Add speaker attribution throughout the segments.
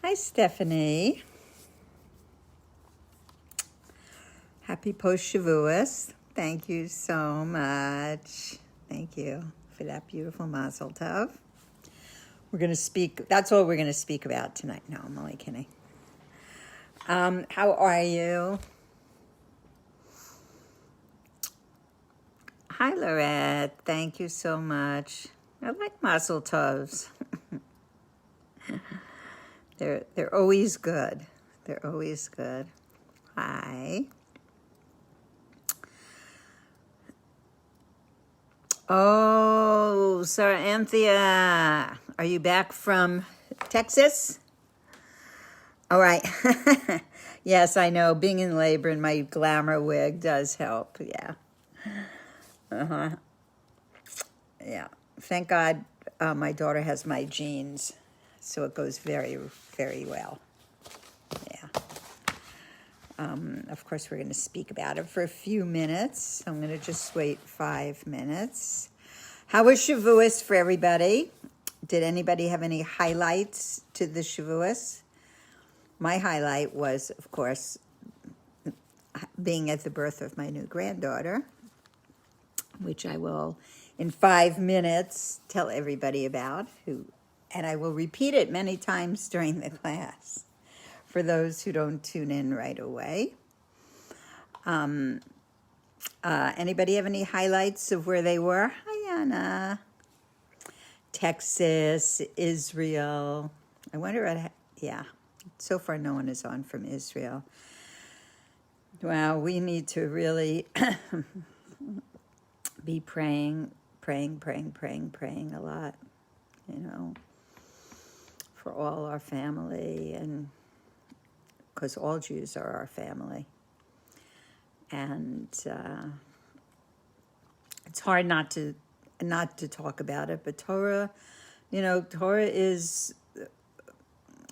Speaker 1: Hi, Stephanie. Happy post-Shavuos. Thank you so much. Thank you for that beautiful Mazel Tov. We're going to speak, that's all we're going to speak about tonight. No, I'm only kidding. How are you? Hi, Lorette. Thank you so much. I like Mazel Tovs. They're always good. They're always good. Hi. Oh, Sarah Anthea, are you back from Texas? All right. Yes, I know. Being in labor in my glamour wig does help. Yeah. Yeah. Thank God my daughter has my genes, so it goes very, very well. Yeah. Of course, we're going to speak about it for a few minutes. I'm going to just wait 5 minutes. How was Shavuos for everybody? Did anybody have any highlights to the Shavuos? My highlight was, of course, being at the birth of my new granddaughter, which I will, in 5 minutes, tell everybody about, and I will repeat it many times during the class for those who don't tune in right away. Anybody have any highlights of where they were? Hi, Anna. Texas, Israel. I wonder, yeah, so far no one is on from Israel. Wow, we need to really be praying a lot, for all our family, and because all Jews are our family. And it's hard not to talk about it, but Torah is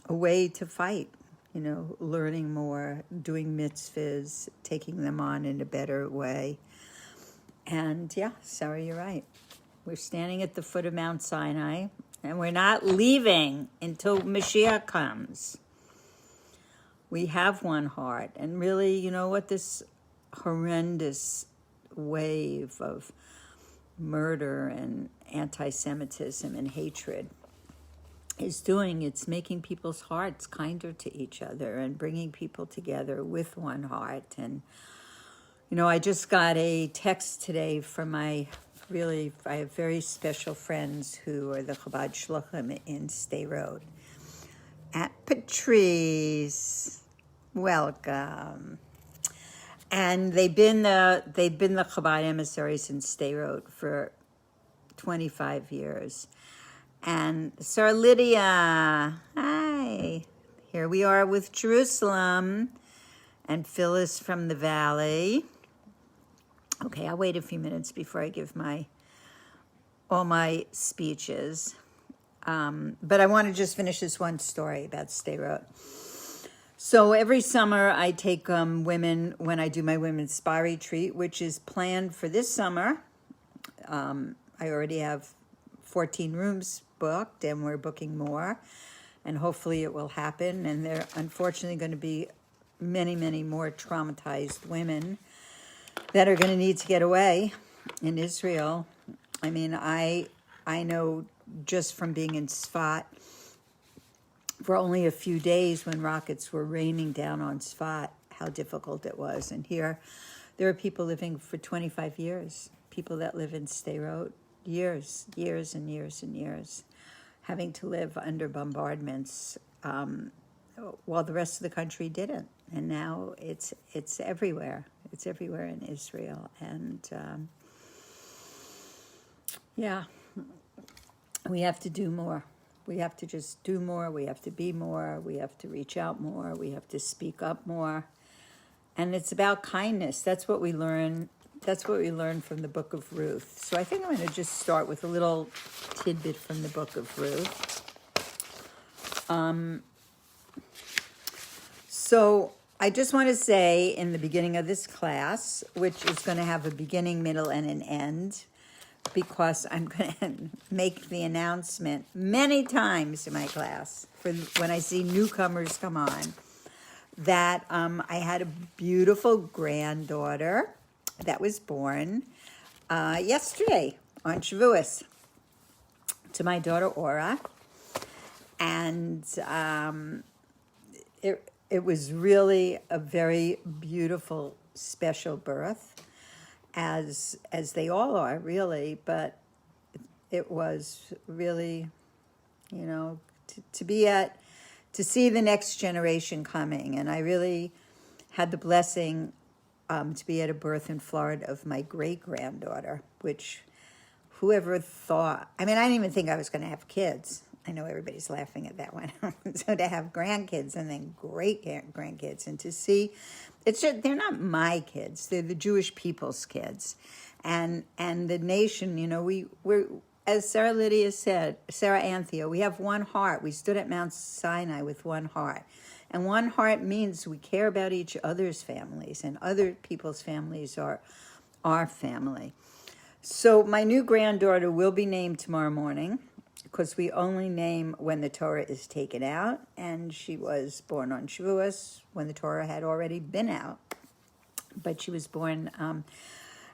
Speaker 1: a way to fight, learning more, doing mitzvahs, taking them on in a better way. And yeah, Sarah, you're right. We're standing at the foot of Mount Sinai, and we're not leaving until Mashiach comes. We have one heart. And really, what this horrendous wave of murder and anti-Semitism and hatred is doing, it's making people's hearts kinder to each other and bringing people together with one heart. And, I just got a text today from I have very special friends who are the Chabad Shluchim in Stay Road. At Patrice, welcome. And they've been the Chabad emissaries in Stay Road for 25 years. And Sarah Lydia, hi. Here we are with Jerusalem and Phyllis from the Valley. Okay, I'll wait a few minutes before I give all my speeches. But I want to just finish this one story about Stay Road. So every summer I take women when I do my women's spa retreat, which is planned for this summer. I already have 14 rooms booked, and we're booking more, and hopefully it will happen. And there are unfortunately going to be many, many more traumatized women that are going to need to get away in Israel. I mean, I know just from being in Sfat for only a few days when rockets were raining down on Sfat, how difficult it was. And here, there are people living for 25 years, people that live in Stay Road, years and years and years, having to live under bombardments while the rest of the country didn't. And now it's everywhere. It's everywhere in Israel. And yeah, we have to do more. We have to just do more. We have to be more. We have to reach out more. We have to speak up more. and it's about kindness. That's what we learn. That's what we learn from the book of Ruth. So I think I'm going to just start with a little tidbit from the book of Ruth. So I just want to say in the beginning of this class, which is going to have a beginning, middle, and an end, because I'm going to make the announcement many times in my class for when I see newcomers come on, that I had a beautiful granddaughter that was born yesterday on Shavuos to my daughter Aura, and it was really a very beautiful, special birth, as they all are, really. But it was really, to see the next generation coming, and I really had the blessing to be at a birth in Florida of my great-granddaughter, which whoever thought, I mean, I didn't even think I was going to have kids. I know everybody's laughing at that one. So to have grandkids and then great-grandkids, and to see, they're not my kids, they're the Jewish people's kids. And the nation, we're, as Sarah Lydia said, Sarah Anthea, we have one heart. We stood at Mount Sinai with one heart. And one heart means we care about each other's families, and other people's families are our family. So my new granddaughter will be named tomorrow morning, because we only name when the Torah is taken out, and she was born on Shavuos when the Torah had already been out. But she was born,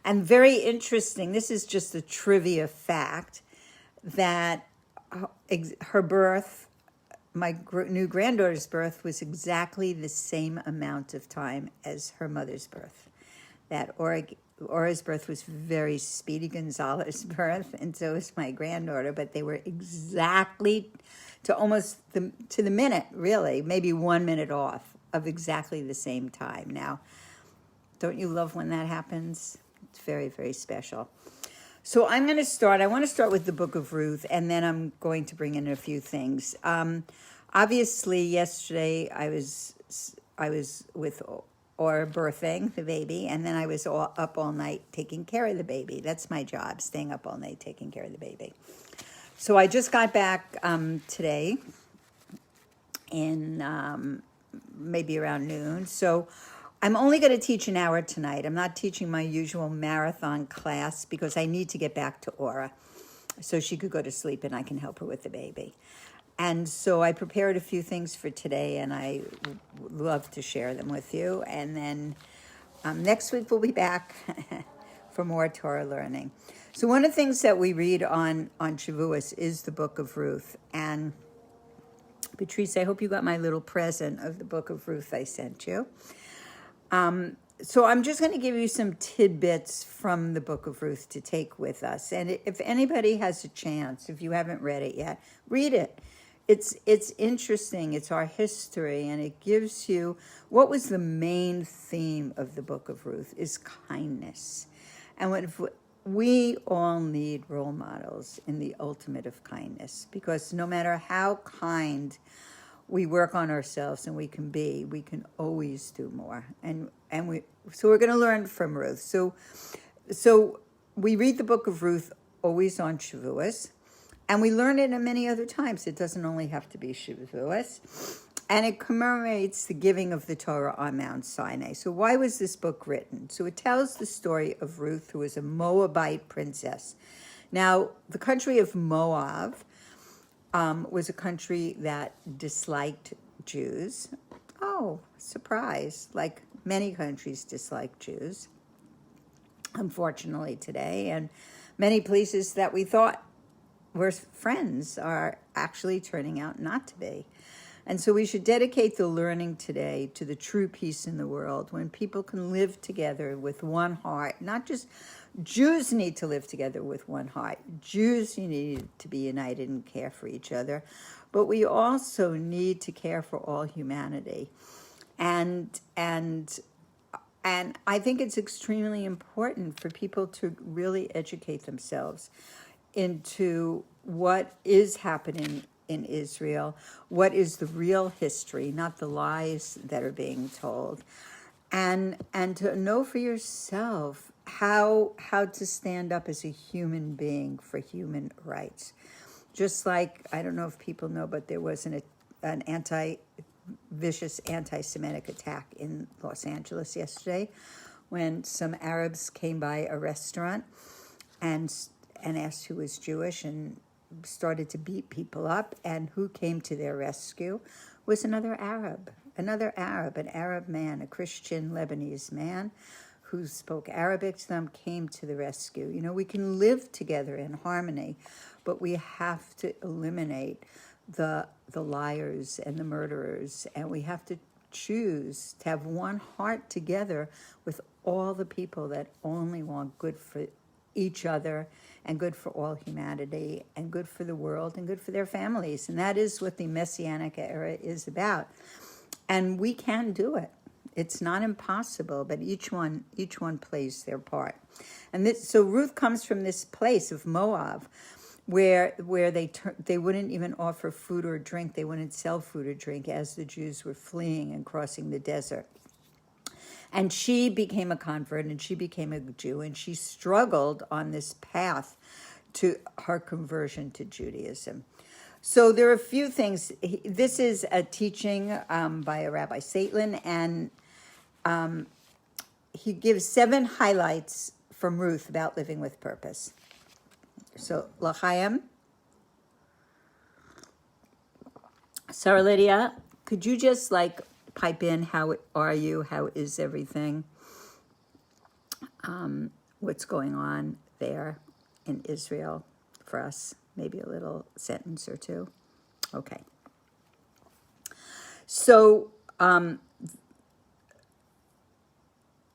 Speaker 1: and very interesting, this is just a trivia fact, that her birth, my new granddaughter's birth, was exactly the same amount of time as her mother's birth. That Aura's birth was very Speedy Gonzalez's birth, and so was my granddaughter, but they were exactly to the minute, really, maybe 1 minute off of exactly the same time. Now, don't you love when that happens? It's very, very special. So I want to start with the book of Ruth, and then I'm going to bring in a few things. Obviously, yesterday I was with or birthing the baby, and then I was up all night taking care of the baby. That's my job, staying up all night taking care of the baby. So I just got back today in maybe around noon. So I'm only going to teach an hour tonight. I'm not teaching my usual marathon class because I need to get back to Aura so she could go to sleep and I can help her with the baby. And so I prepared a few things for today, and I would love to share them with you. And then next week we'll be back for more Torah learning. So one of the things that we read on Shavuos is the book of Ruth. And Patrice, I hope you got my little present of the book of Ruth I sent you. So I'm just going to give you some tidbits from the book of Ruth to take with us. And if anybody has a chance, if you haven't read it yet, read it. It's interesting. It's our history, and it gives you what was the main theme of the book of Ruth is kindness. And we all need role models in the ultimate of kindness, because no matter how kind we work on ourselves and we can always do more. So we're going to learn from Ruth. So we read the book of Ruth always on Shavuos. And we learn it in many other times. It doesn't only have to be Shavuos. And it commemorates the giving of the Torah on Mount Sinai. So why was this book written? So it tells the story of Ruth, who was a Moabite princess. Now, the country of Moab was a country that disliked Jews. Oh, surprise. Like many countries dislike Jews, unfortunately, today. And many places that we thought where friends are actually turning out not to be. And so we should dedicate the learning today to the true peace in the world, when people can live together with one heart. Not just Jews need to live together with one heart. Jews need to be united and care for each other. But we also need to care for all humanity. And I think it's extremely important for people to really educate themselves into what is happening in Israel, what is the real history, not the lies that are being told. and to know for yourself how to stand up as a human being for human rights. Just like, I don't know if people know, but there was an vicious anti-Semitic attack in Los Angeles yesterday, when some Arabs came by a restaurant and asked who was Jewish and started to beat people up, and who came to their rescue was another Arab, an Arab man, a Christian Lebanese man who spoke Arabic to them, came to the rescue. You know, we can live together in harmony, but we have to eliminate the liars and the murderers, and we have to choose to have one heart together with all the people that only want good for each other and good for all humanity and good for the world and good for their families. And that is what the Messianic era is about. And we can do it. It's not impossible, but each one plays their part. And so Ruth comes from this place of Moab, where they wouldn't even offer food or drink. They wouldn't sell food or drink as the Jews were fleeing and crossing the desert. And she became a convert, and she became a Jew, and she struggled on this path to her conversion to Judaism. So there are a few things. This is a teaching by a Rabbi Saitlin, and he gives 7 highlights from Ruth about living with purpose. So, L'chaim. Sarah Lydia, could you just pipe in, how are you? How is everything? What's going on there in Israel for us? Maybe a little sentence or two. Okay. So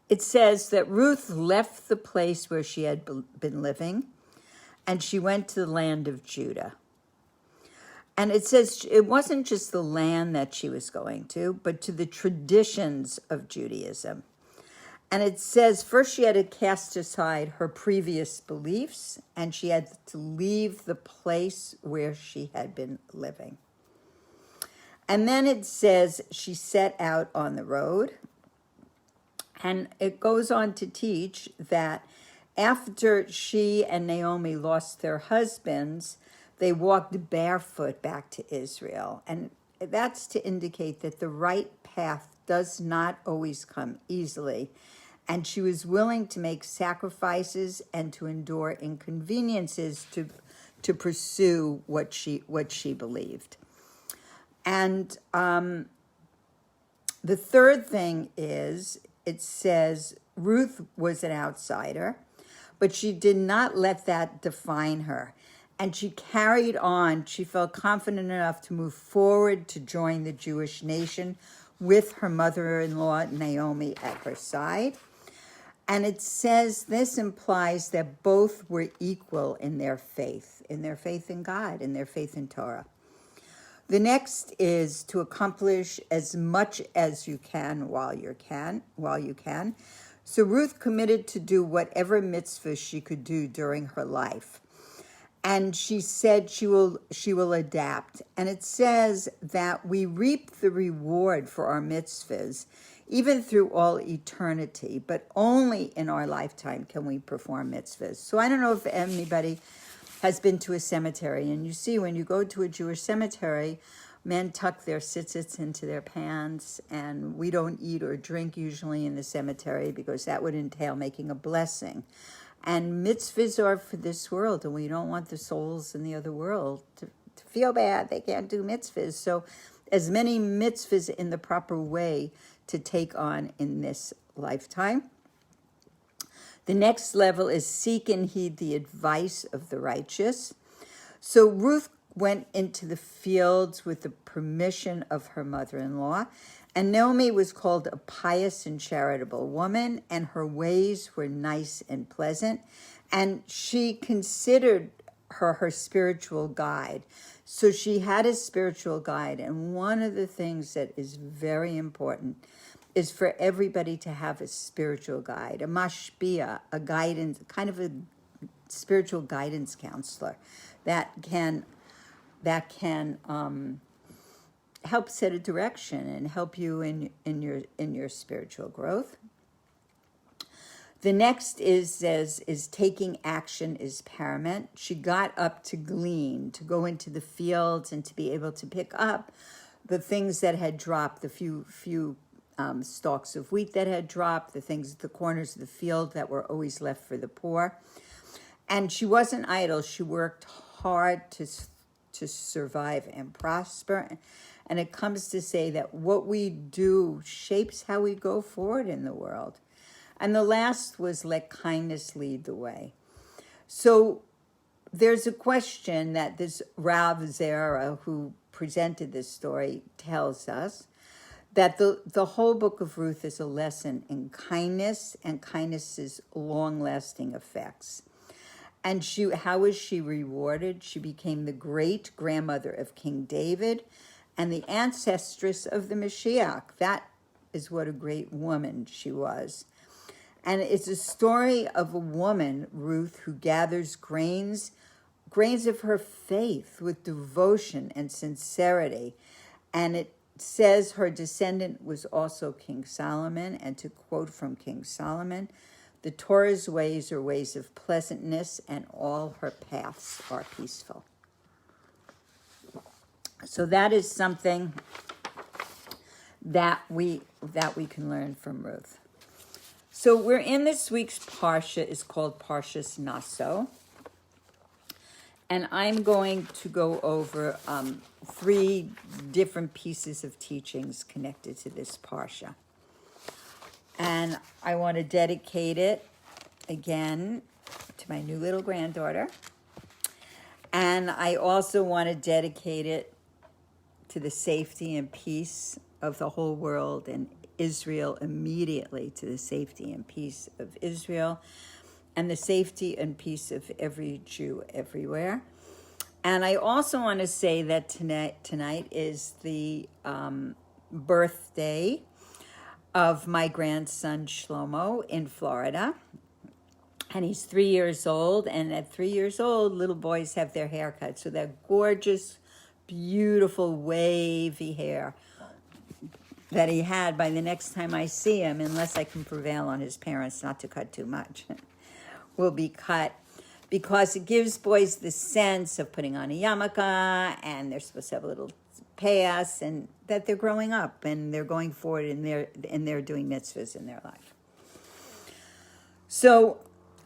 Speaker 1: it says that Ruth left the place where she had been living, and she went to the land of Judah. And it says it wasn't just the land that she was going to, but to the traditions of Judaism. And it says first she had to cast aside her previous beliefs, and she had to leave the place where she had been living. And then it says she set out on the road. And it goes on to teach that after she and Naomi lost their husbands, they walked barefoot back to Israel. And that's to indicate that the right path does not always come easily. And she was willing to make sacrifices and to endure inconveniences to pursue what she believed. And the third thing is, it says Ruth was an outsider, but she did not let that define her. And she carried on. She felt confident enough to move forward to join the Jewish nation with her mother-in-law, Naomi, at her side. And it says this implies that both were equal in their faith in God, in their faith in Torah. The next is to accomplish as much as you can while you can. So Ruth committed to do whatever mitzvah she could do during her life. And she said she will adapt. And it says that we reap the reward for our mitzvahs, even through all eternity, but only in our lifetime can we perform mitzvahs. So I don't know if anybody has been to a cemetery, and you see when you go to a Jewish cemetery, men tuck their tzitzits into their pants, and we don't eat or drink usually in the cemetery because that would entail making a blessing. And mitzvahs are for this world, and we don't want the souls in the other world to feel bad they can't do mitzvahs. So as many mitzvahs in the proper way to take on in this lifetime. The next level is seek and heed the advice of the righteous. So Ruth went into the fields with the permission of her mother-in-law, and Naomi was called a pious and charitable woman, and her ways were nice and pleasant, and she considered her spiritual guide. So she had a spiritual guide, and one of the things that is very important is for everybody to have a spiritual guide, a mashpia, a guidance, kind of a spiritual guidance counselor that can help set a direction and help you in your spiritual growth. The next is taking action is paramount. She got up to glean, to go into the fields and to be able to pick up the things that had dropped, the few stalks of wheat that had dropped, the things at the corners of the field that were always left for the poor. And she wasn't idle. She worked hard to survive and prosper. And it comes to say that what we do shapes how we go forward in the world. And the last was let kindness lead the way. So there's a question that this Rav Zera, who presented this story, tells us, that the whole book of Ruth is a lesson in kindness and kindness's long-lasting effects. And how was she rewarded? She became the great-grandmother of King David and the ancestress of the Mashiach. That is what a great woman she was. And it's a story of a woman, Ruth, who gathers grains of her faith with devotion and sincerity. And it says her descendant was also King Solomon. And to quote from King Solomon, the Torah's ways are ways of pleasantness, and all her paths are peaceful. So that is something that we can learn from Ruth. So we're in this week's Parsha. Is called Parsha Naso. And I'm going to go over 3 different pieces of teachings connected to this Parsha. And I want to dedicate it, again, to my new little granddaughter. And I also want to dedicate it to the safety and peace of the whole world, and Israel immediately, to the safety and peace of Israel, and the safety and peace of every Jew everywhere. And I also want to say that tonight is the birthday of my grandson Shlomo in Florida. And he's 3 years old. And at 3 years old, little boys have their hair cut. So that gorgeous, beautiful, wavy hair that he had, by the next time I see him, unless I can prevail on his parents not to cut too much, will be cut, because it gives boys the sense of putting on a yarmulke, and they're supposed to have a little payas, and that they're growing up and they're going forward and they're doing mitzvahs in their life. So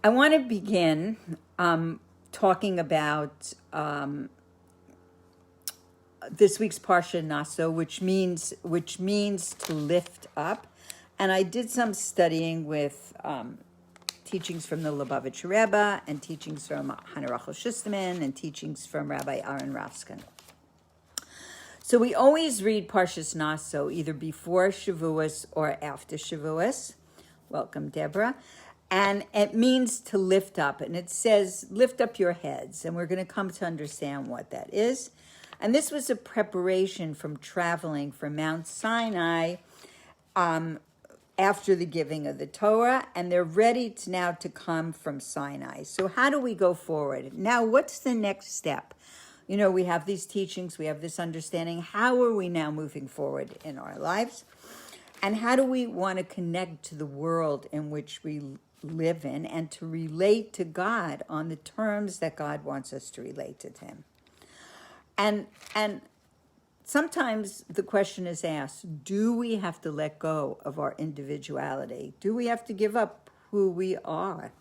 Speaker 1: I want to begin talking about this week's Parsha Naso, which means to lift up. And I did some studying with teachings from the Lubavitcher Rebbe, and teachings from Hannah Rachel Schusterman, and teachings from Rabbi Aaron Raskin. So we always read Parsha Naso either before Shavuos or after Shavuos. Welcome, Deborah. And it means to lift up. And it says, lift up your heads. And we're going to come to understand what that is. And this was a preparation from traveling from Mount Sinai after the giving of the Torah. And they're ready now to come from Sinai. So how do we go forward? Now, what's the next step? You know, we have these teachings, we have this understanding. How are we now moving forward in our lives? And how do we want to connect to the world in which we live in, and to relate to God on the terms that God wants us to relate to him? And sometimes the question is asked, do we have to let go of our individuality? Do we have to give up who we are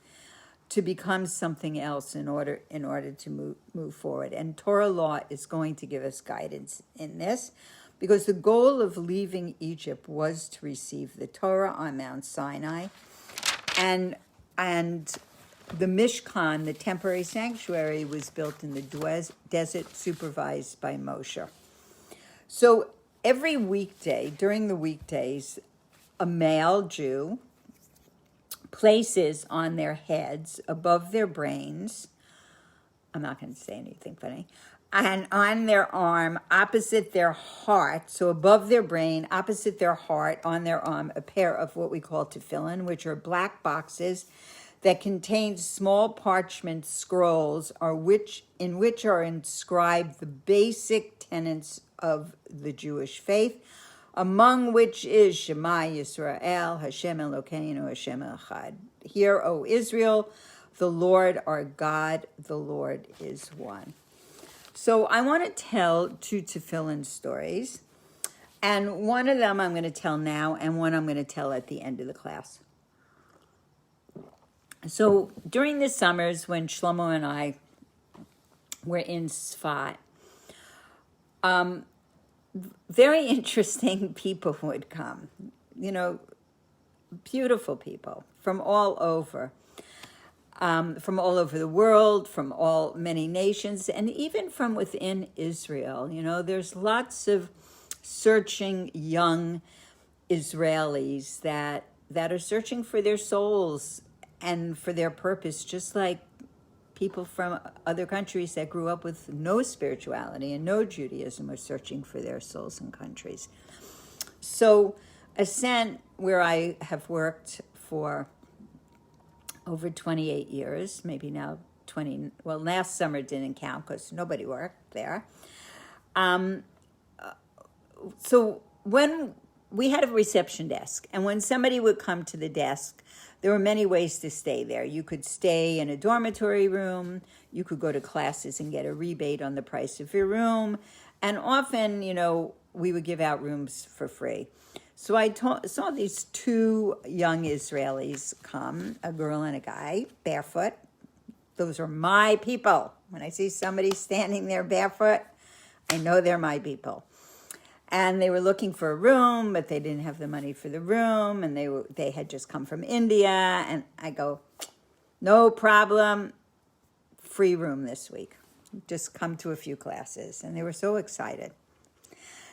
Speaker 1: to become something else in order to move forward? And Torah law is going to give us guidance in this, because the goal of leaving Egypt was to receive the Torah on Mount Sinai, and the Mishkan, the temporary sanctuary, was built in the desert, supervised by Moshe. So every weekday, during the weekdays, a male Jew places on their heads, above their brains, I'm not going to say anything funny, and on their arm, opposite their heart, so above their brain, opposite their heart, on their arm, a pair of what we call tefillin, which are black boxes that contain small parchment scrolls, in which are inscribed the basic tenets of the Jewish faith, among which is Shema Yisrael, Hashem Elokeinu, Hashem Echad. Hear, O Israel, the Lord our God, the Lord is one. So I want to tell two tefillin stories, and one of them I'm going to tell now, and one I'm going to tell at the end of the class. So during the summers when Shlomo and I were in Sfat, very interesting people would come, beautiful people from all over the world, from many nations, and even from within Israel. There's lots of searching young Israelis that are searching for their souls and for their purpose, just like people from other countries that grew up with no spirituality and no Judaism are searching for their souls and countries. So Ascent, where I have worked for over 28 years, maybe now 20, well, last summer didn't count because nobody worked there. So when we had a reception desk, and when somebody would come to the desk, there were many ways to stay there. You could stay in a dormitory room. You could go to classes and get a rebate on the price of your room. And often, we would give out rooms for free. So I saw these two young Israelis come, a girl and a guy, barefoot. Those are my people. When I see somebody standing there barefoot, I know they're my people. And they were looking for a room, but they didn't have the money for the room, and they had just come from India. And I go, no problem, free room this week. Just come to a few classes. And they were so excited.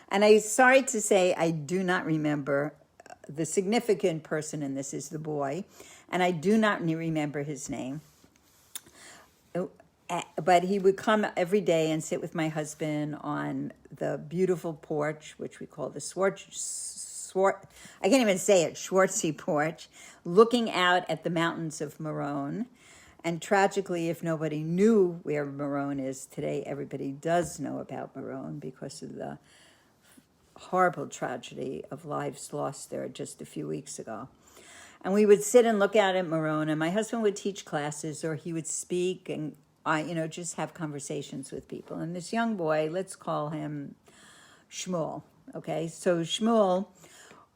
Speaker 1: And I'm sorry to say, I do not remember the significant person in this is the boy, and I do not remember his name. But he would come every day and sit with my husband on the beautiful porch, which we call the I can't even say it, Schwartzy porch, looking out at the mountains of Meron. And tragically, if nobody knew where Meron is today, everybody does know about Meron because of the horrible tragedy of lives lost there just a few weeks ago. And we would sit and look out at Meron, and my husband would teach classes, or he would speak and just have conversations with people. And this young boy, let's call him Shmuel, okay? So Shmuel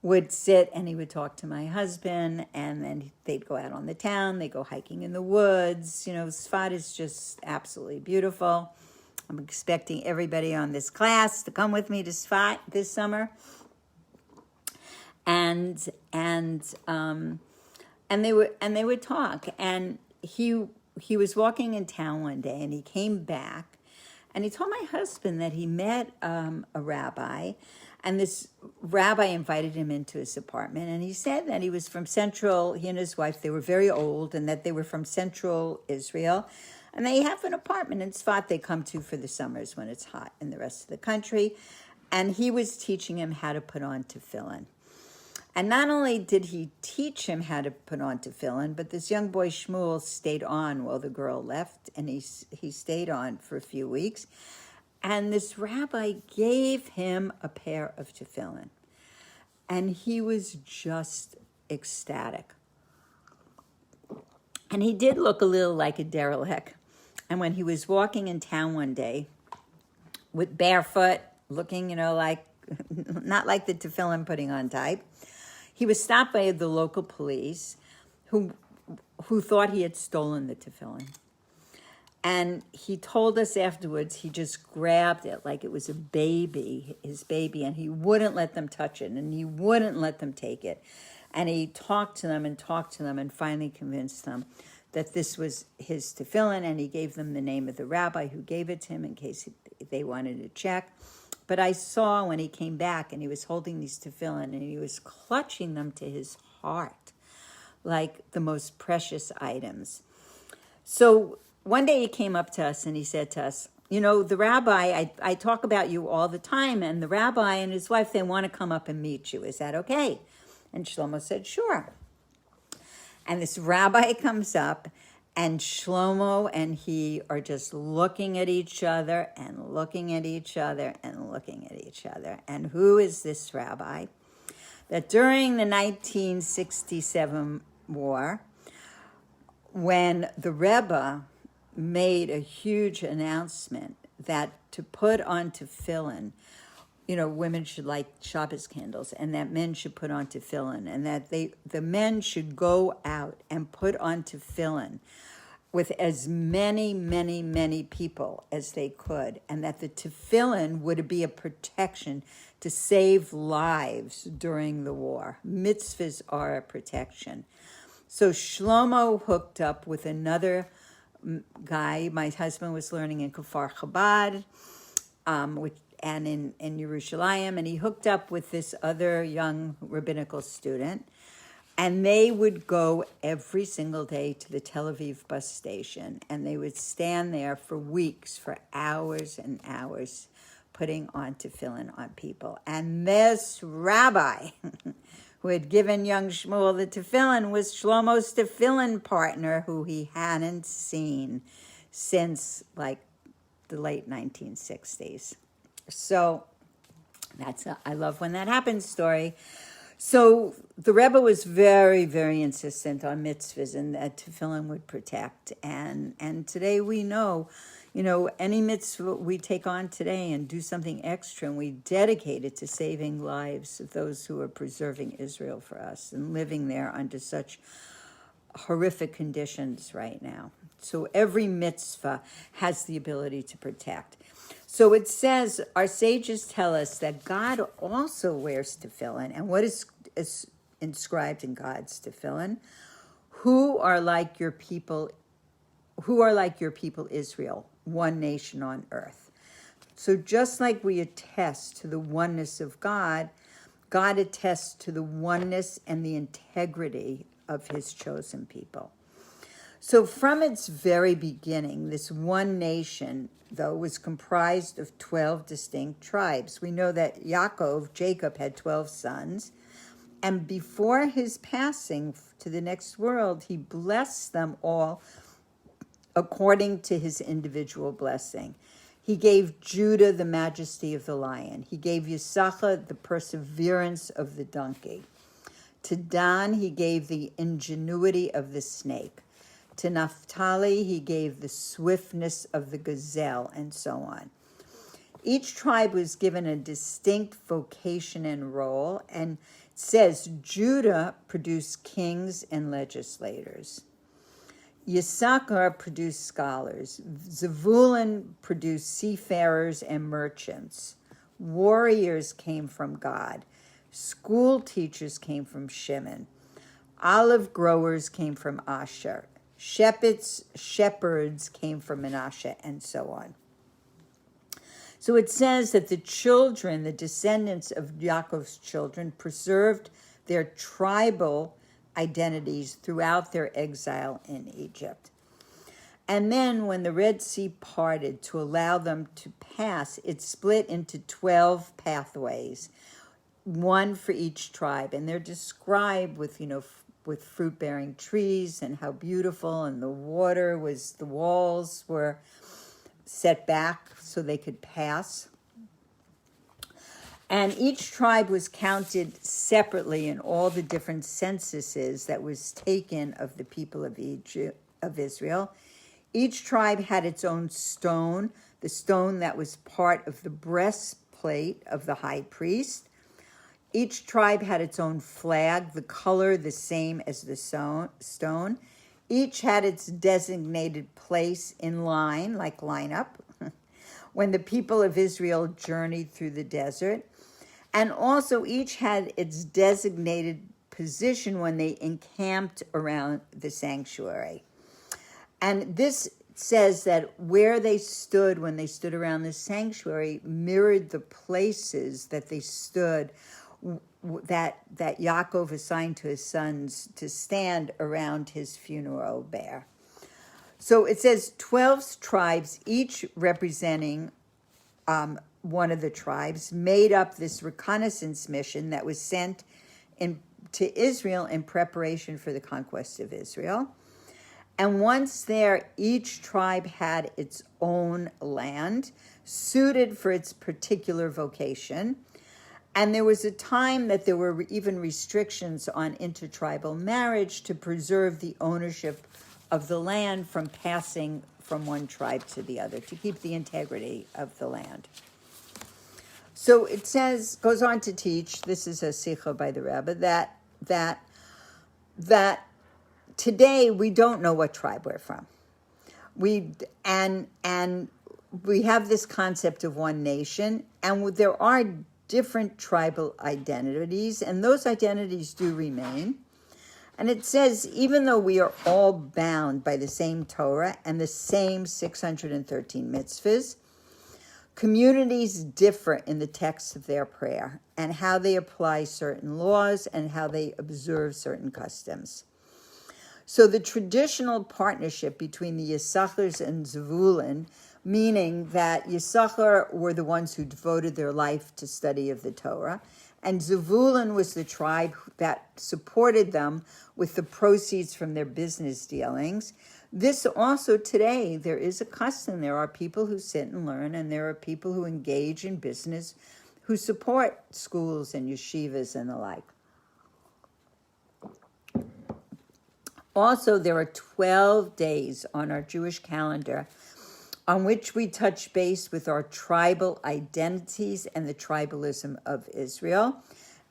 Speaker 1: would sit and he would talk to my husband, and then they'd go out on the town, they'd go hiking in the woods. Sfat is just absolutely beautiful. I'm expecting everybody on this class to come with me to Sfat this summer. And they would talk, and he was walking in town one day, and he came back, and he told my husband that he met a rabbi, and this rabbi invited him into his apartment, and he said that he was from he and his wife, they were very old, and that they were from central Israel, and they have an apartment in Sfat they come to for the summers when it's hot in the rest of the country, and he was teaching him how to put on tefillin. And not only did he teach him how to put on tefillin, but this young boy Shmuel stayed on while the girl left, and he stayed on for a few weeks. And this rabbi gave him a pair of tefillin, and he was just ecstatic. And he did look a little like a derelict. And when he was walking in town one day with barefoot, looking, like not like the tefillin putting on type, he was stopped by the local police who thought he had stolen the tefillin. And he told us afterwards he just grabbed it like it was his baby, and he wouldn't let them touch it, and he wouldn't let them take it. And he talked to them and finally convinced them that this was his tefillin, and he gave them the name of the rabbi who gave it to him in case they wanted to check. But I saw when he came back and he was holding these tefillin and he was clutching them to his heart like the most precious items. So one day he came up to us and he said to us, the rabbi, I talk about you all the time, and the rabbi and his wife, they want to come up and meet you. Is that okay? And Shlomo said, sure. And this rabbi comes up And Shlomo and he are just looking at each other and looking at each other and looking at each other. And who is this rabbi? That during the 1967 war, when the Rebbe made a huge announcement that to put on tefillin, women should light Shabbos candles, and that men should put on tefillin, and that the men should go out and put on tefillin with as many, many, many people as they could, and that the tefillin would be a protection to save lives during the war. Mitzvahs are a protection. So Shlomo hooked up with another guy. My husband was learning in Kfar Chabad, and in Yerushalayim, and he hooked up with this other young rabbinical student, and they would go every single day to the Tel Aviv bus station, and they would stand there for weeks, for hours and hours, putting on tefillin on people. And this rabbi who had given young Shmuel the tefillin was Shlomo's tefillin partner, who he hadn't seen since like the late 1960s. So I love when that happens story. So the Rebbe was very, very insistent on mitzvahs and that tefillin would protect. And today we know, any mitzvah we take on today and do something extra, and we dedicate it to saving lives of those who are preserving Israel for us and living there under such horrific conditions right now. So every mitzvah has the ability to protect. So it says, our sages tell us that God also wears tefillin. And what is inscribed in God's tefillin? Who are like your people Israel, one nation on earth. So just like we attest to the oneness of God, God attests to the oneness and the integrity of his chosen people. So from its very beginning, this one nation, though, was comprised of 12 distinct tribes. We know that Jacob had 12 sons, and before his passing to the next world, he blessed them all according to his individual blessing. He gave Judah the majesty of the lion. He gave Yisachar the perseverance of the donkey. To Dan, he gave the ingenuity of the snake. To Naphtali, he gave the swiftness of the gazelle, and so on. Each tribe was given a distinct vocation and role, and it says Judah produced kings and legislators. Yisachar produced scholars. Zebulun produced seafarers and merchants. Warriors came from Gad. School teachers came from Shimon. Olive growers came from Asher. Shepherds came from Manasseh, and so on. So it says that the descendants of Yaakov's children, preserved their tribal identities throughout their exile in Egypt. And then when the Red Sea parted to allow them to pass, it split into 12 pathways, one for each tribe. And they're described with fruit-bearing trees and how beautiful, and the walls were set back so they could pass. And each tribe was counted separately in all the different censuses that was taken of the people of Israel. Each tribe had its own stone, the stone that was part of the breastplate of the high priest. Each tribe had its own flag, the color the same as the stone. Each had its designated place in line, like lineup, when the people of Israel journeyed through the desert. And also each had its designated position when they encamped around the sanctuary. And this says that where they stood when they stood around the sanctuary mirrored the places that they stood that Yaakov assigned to his sons to stand around his funeral bier. So it says 12 tribes, each representing one of the tribes, made up this reconnaissance mission that was sent to Israel in preparation for the conquest of Israel. And once there, each tribe had its own land, suited for its particular vocation. And there was a time that there were even restrictions on intertribal marriage to preserve the ownership of the land from passing from one tribe to the other, to keep the integrity of the land. So it says, goes on to teach, this is a sikha by the Rebbe, that today we don't know what tribe we're from. We have this concept of one nation, and there are different tribal identities, and those identities do remain. And it says, even though we are all bound by the same Torah and the same 613 mitzvahs, communities differ in the text of their prayer and how they apply certain laws and how they observe certain customs. So the traditional partnership between the Yisachars and Zevulun, meaning that Yisachar were the ones who devoted their life to study of the Torah, and Zevulun was the tribe that supported them with the proceeds from their business dealings. This also today, there is a custom. There are people who sit and learn, and there are people who engage in business who support schools and yeshivas and the like. Also, there are 12 days on our Jewish calendar on which we touch base with our tribal identities and the tribalism of Israel.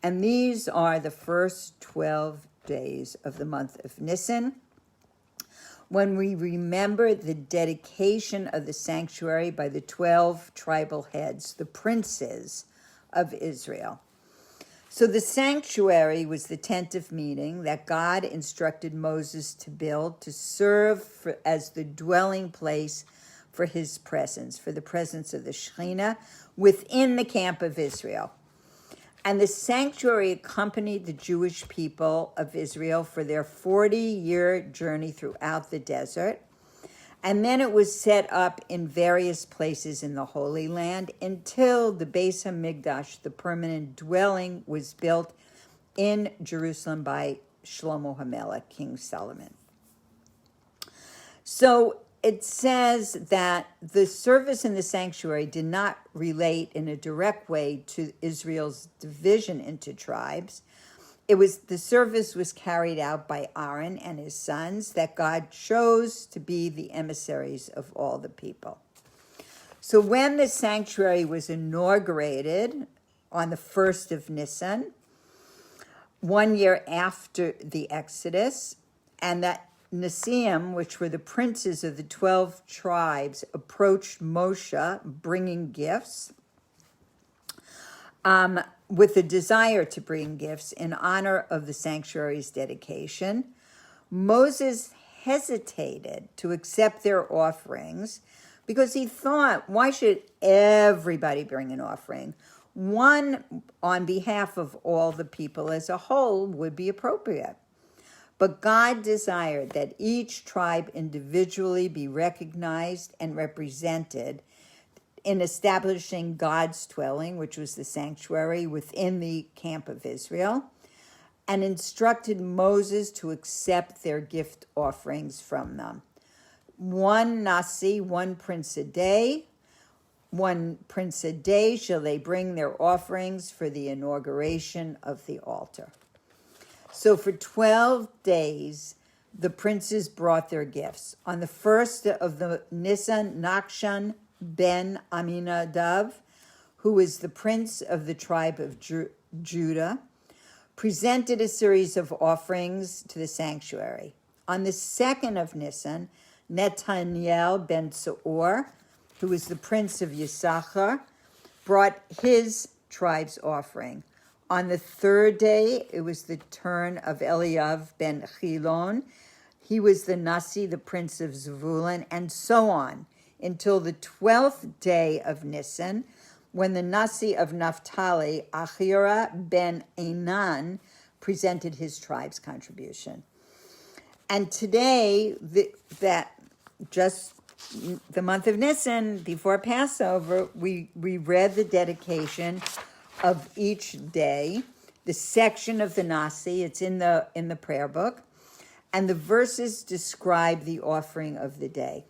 Speaker 1: And these are the first 12 days of the month of Nisan, when we remember the dedication of the sanctuary by the 12 tribal heads, the princes of Israel. So the sanctuary was the tent of meeting that God instructed Moses to build to serve as the dwelling place for his presence, for the presence of the Shekhinah within the camp of Israel. And the sanctuary accompanied the Jewish people of Israel for their 40-year journey throughout the desert. And then it was set up in various places in the Holy Land until the Beis HaMikdash, the permanent dwelling, was built in Jerusalem by Shlomo HaMelech, King Solomon. So it says that the service in the sanctuary did not relate in a direct way to Israel's division into tribes. The service was carried out by Aaron and his sons that God chose to be the emissaries of all the people. So when the sanctuary was inaugurated on the 1st of Nisan, 1 year after the Exodus, and that Nesiim, which were the princes of the 12 tribes, approached Moshe bringing gifts, with a desire to bring gifts in honor of the sanctuary's dedication. Moses hesitated to accept their offerings because he thought, why should everybody bring an offering? One on behalf of all the people as a whole would be appropriate. But God desired that each tribe individually be recognized and represented in establishing God's dwelling, which was the sanctuary within the camp of Israel, and instructed Moses to accept their gift offerings from them. One Nasi, one prince a day. One prince a day shall they bring their offerings for the inauguration of the altar. So for 12 days, the princes brought their gifts. On the first of the Nisan, Nachshon ben Aminadav, who is the prince of the tribe of Judah, presented a series of offerings to the sanctuary. On the 2nd of Nisan, Netaniel ben Tzuor, who is the prince of Yisachar, brought his tribe's offering. On the 3rd day, it was the turn of Eliav ben Chilon. He was the Nasi, the prince of Zevulun, and so on, until the 12th day of Nisan, when the Nasi of Naphtali, Achira ben Enan, presented his tribe's contribution. And today, just the month of Nisan, before Passover, we read the dedication of each day, the section of the Nasi. It's in the prayer book, and the verses describe the offering of the day.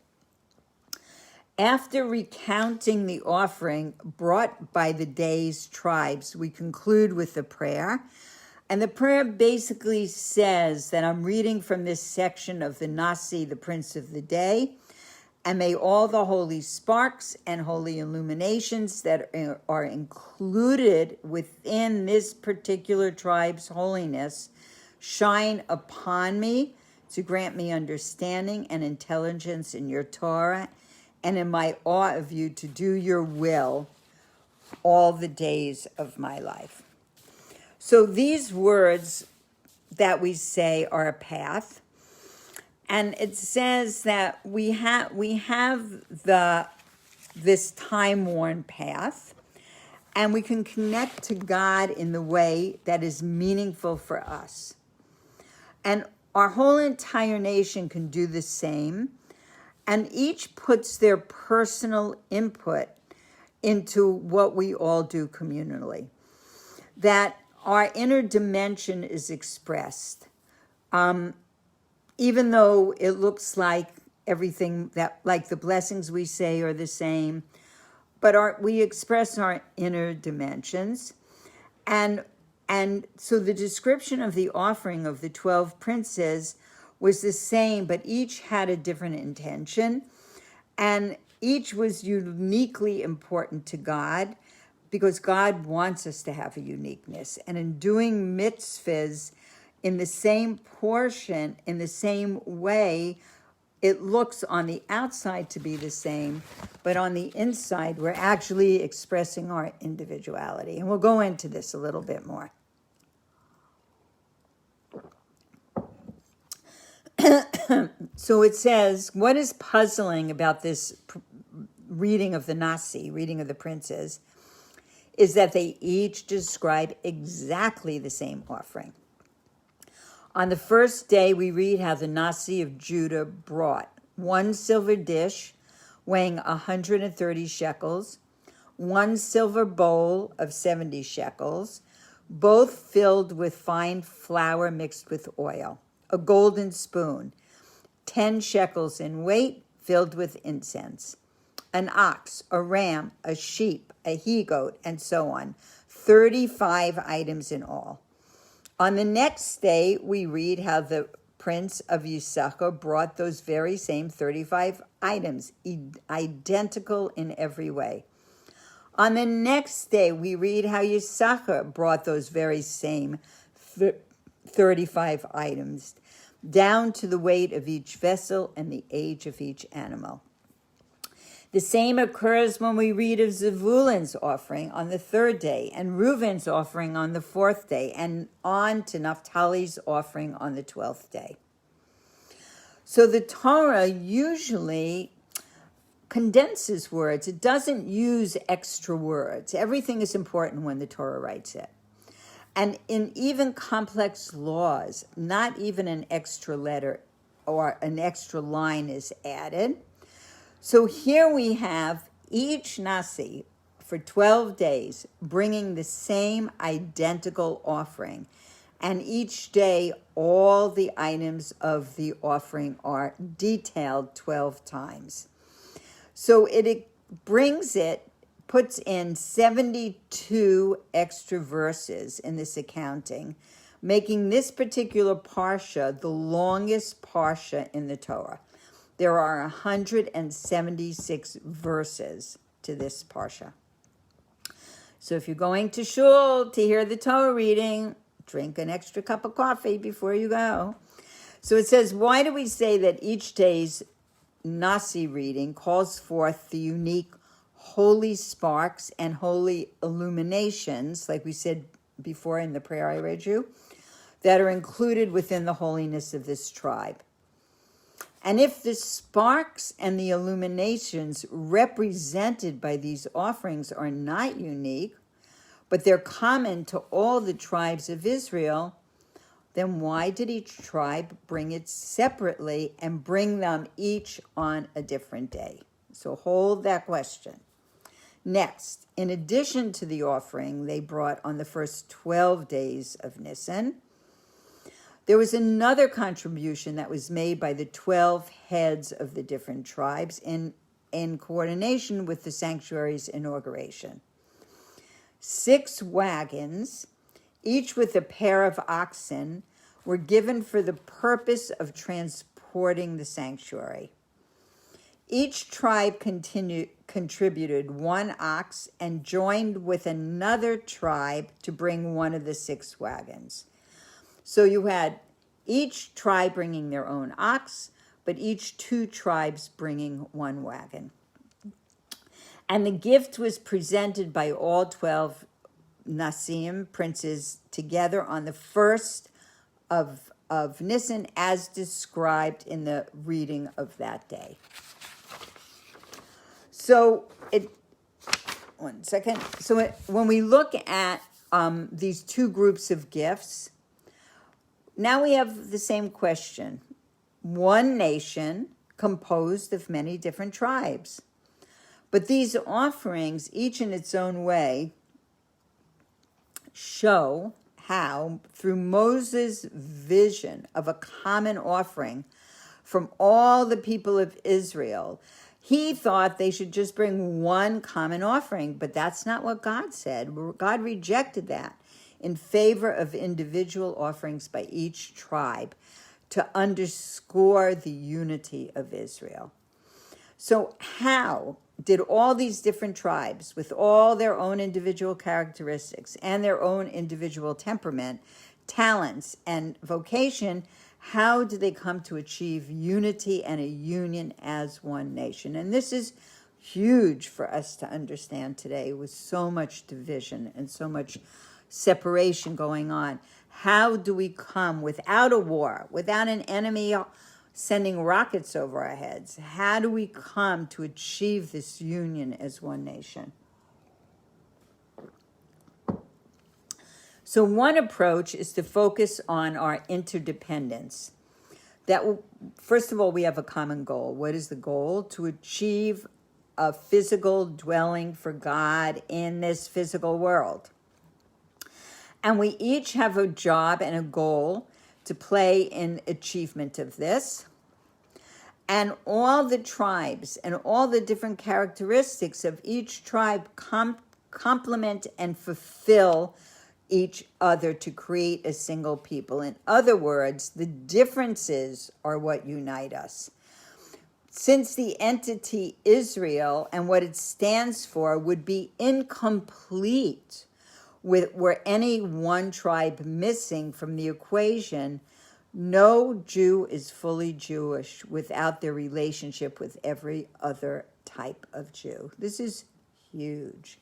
Speaker 1: After recounting the offering brought by the day's tribes, we conclude with the prayer. And the prayer basically says that I'm reading from this section of the Nasi, the Prince of the Day, and may all the holy sparks and holy illuminations that are included within this particular tribe's holiness shine upon me to grant me understanding and intelligence in your Torah and in my awe of you to do your will all the days of my life. So these words that we say are a path, and it says that we have this time-worn path, and we can connect to God in the way that is meaningful for us. And our whole entire nation can do the same, and each puts their personal input into what we all do communally. That our inner dimension is expressed. Even though it looks like everything that, like the blessings we say are the same, but we express our inner dimensions. And so the description of the offering of the 12 princes was the same, but each had a different intention, and each was uniquely important to God, because God wants us to have a uniqueness. And in doing mitzvahs in the same portion, in the same way, it looks on the outside to be the same, but on the inside, we're actually expressing our individuality. And we'll go into this a little bit more. So it says, what is puzzling about this reading of the Nasi, reading of the princes, is that they each describe exactly the same offering. On the first day, we read how the Nasi of Judah brought 1 silver dish weighing 130 shekels, 1 silver bowl of 70 shekels, both filled with fine flour mixed with oil, a golden spoon, 10 shekels in weight, filled with incense, an ox, a ram, a sheep, a he-goat, and so on, 35 items in all. On the next day, we read how the prince of Issachar brought those very same 35 items, identical in every way. On the next day, we read how Issachar brought those very same 35 items, down to the weight of each vessel and the age of each animal. The same occurs when we read of Zebulun's offering on the third day, and Reuben's offering on the fourth day, and on to Naphtali's offering on the 12th day. So the Torah usually condenses words. It doesn't use extra words. Everything is important when the Torah writes it. And in even complex laws, not even an extra letter or an extra line is added. So here we have each Nasi for 12 days bringing the same identical offering. And each day, all the items of the offering are detailed 12 times. So it puts in 72 extra verses in this accounting, making this particular Parsha the longest Parsha in the Torah. There are 176 verses to this Parsha. So if you're going to shul to hear the Torah reading, drink an extra cup of coffee before you go. So it says, why do we say that each day's Nasi reading calls forth the unique holy sparks and holy illuminations, like we said before in the prayer I read you, that are included within the holiness of this tribe? And if the sparks and the illuminations represented by these offerings are not unique, but they're common to all the tribes of Israel, then why did each tribe bring it separately and bring them each on a different day? So hold that question. Next, in addition to the offering they brought on the first 12 days of Nisan, There was another contribution that was made by the 12 heads of the different tribes in coordination with the sanctuary's inauguration. 6 wagons, each with a pair of oxen, were given for the purpose of transporting the sanctuary. Each tribe contributed 1 ox and joined with another tribe to bring one of the 6 wagons. So you had each tribe bringing their own ox, but each 2 tribes bringing 1 wagon. And the gift was presented by all 12 Nasim princes together on the 1st of Nisan, as described in the reading of that day. So one second. So when we look at these 2 groups of gifts, now we have the same question. One nation composed of many different tribes. But these offerings, each in its own way, show how, through Moses' vision of a common offering from all the people of Israel, he thought they should just bring one common offering, but that's not what God said. God rejected that in favor of individual offerings by each tribe to underscore the unity of Israel. So how did all these different tribes, with all their own individual characteristics and their own individual temperament, talents, and vocation, how do they come to achieve unity and a union as one nation? And this is huge for us to understand today, with so much division and so much separation going on. How do we come without a war, without an enemy sending rockets over our heads? How do we come to achieve this union as one nation? So one approach is to focus on our interdependence. First of all, we have a common goal. What is the goal? To achieve a physical dwelling for God in this physical world. And we each have a job and a goal to play in achievement of this. And all the tribes and all the different characteristics of each tribe complement and fulfill each other to create a single people. In other words, the differences are what unite us. Since the entity Israel and what it stands for would be incomplete were any one tribe missing from the equation, no Jew is fully Jewish without their relationship with every other type of Jew. This is huge.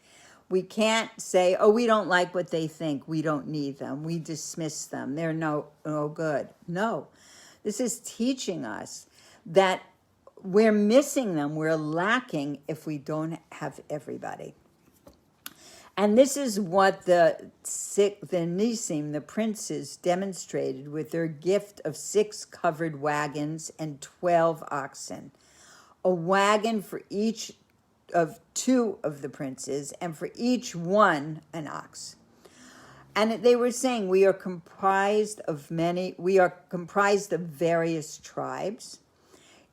Speaker 1: We can't say, oh, we don't like what they think. We don't need them. We dismiss them. They're no good. No, this is teaching us that we're missing them. We're lacking if we don't have everybody. And this is what the Nisim, the princes, demonstrated with their gift of 6 covered wagons and 12 oxen. A wagon for each of 2 of the princes, and for each one an ox. And they were saying, we are comprised of various tribes,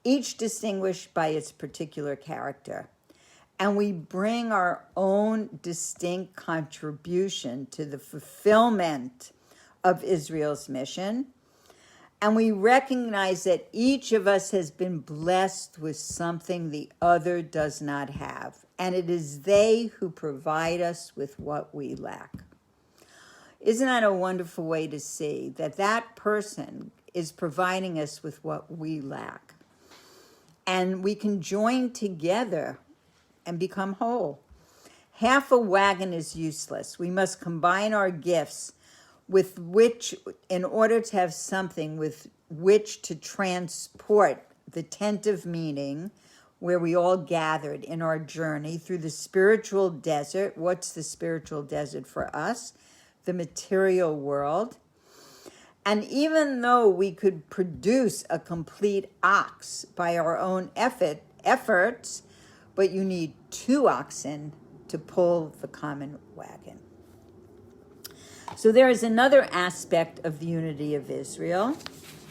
Speaker 1: each distinguished by its particular character. And we bring our own distinct contribution to the fulfillment of Israel's mission. And we recognize that each of us has been blessed with something the other does not have. And it is they who provide us with what we lack. Isn't that a wonderful way to see that that person is providing us with what we lack? And we can join together and become whole. Half a wagon is useless. We must combine our gifts with which, in order to have something with which to transport the tent of meaning, where we all gathered in our journey through the spiritual desert. What's the spiritual desert for us? The material world. And even though we could produce a complete ox by our own efforts, but you need 2 oxen to pull the common wagon. So there is another aspect of the unity of Israel,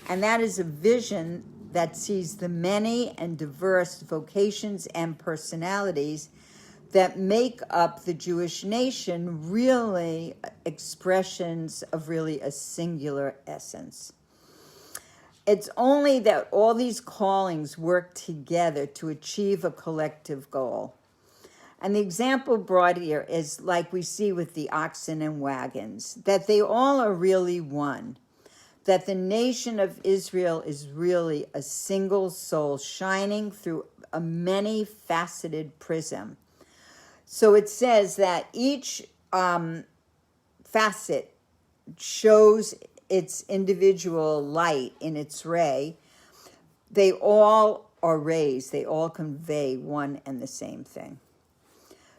Speaker 1: and that is a vision that sees the many and diverse vocations and personalities that make up the Jewish nation really expressions of really a singular essence. It's only that all these callings work together to achieve a collective goal. And the example brought here is like we see with the oxen and wagons, that they all are really one, that the nation of Israel is really a single soul shining through a many-faceted prism. So it says that each facet shows its individual light in its ray. They all are rays. They all convey one and the same thing.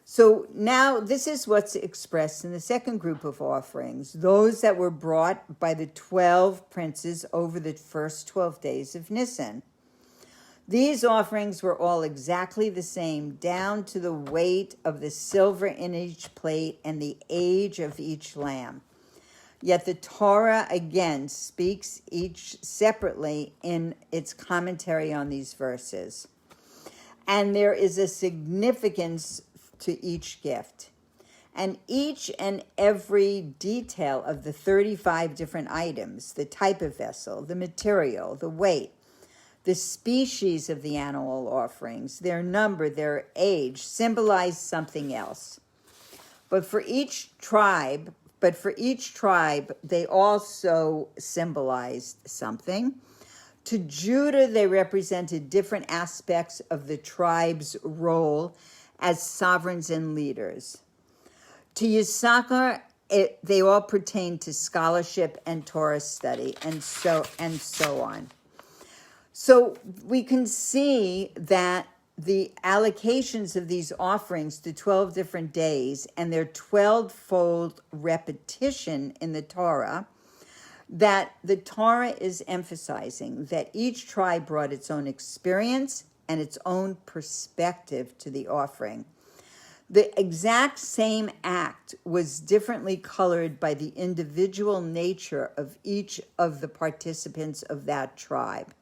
Speaker 1: So now this is what's expressed in the second group of offerings, those that were brought by the 12 princes over the first 12 days of Nisan. These offerings were all exactly the same, down to the weight of the silver in each plate and the age of each lamb. Yet the Torah again speaks each separately in its commentary on these verses. And there is a significance to each gift. And each and every detail of the 35 different items, the type of vessel, the material, the weight, the species of the animal offerings, their number, their age, symbolize something else. But for each tribe, they also symbolized something. To Judah, they represented different aspects of the tribe's role as sovereigns and leaders. To Issachar, they all pertain to scholarship and Torah study, and so on. So we can see that the allocations of these offerings to 12 different days and their 12-fold repetition in the Torah, that the Torah is emphasizing that each tribe brought its own experience and its own perspective to the offering. The exact same act was differently colored by the individual nature of each of the participants of that tribe.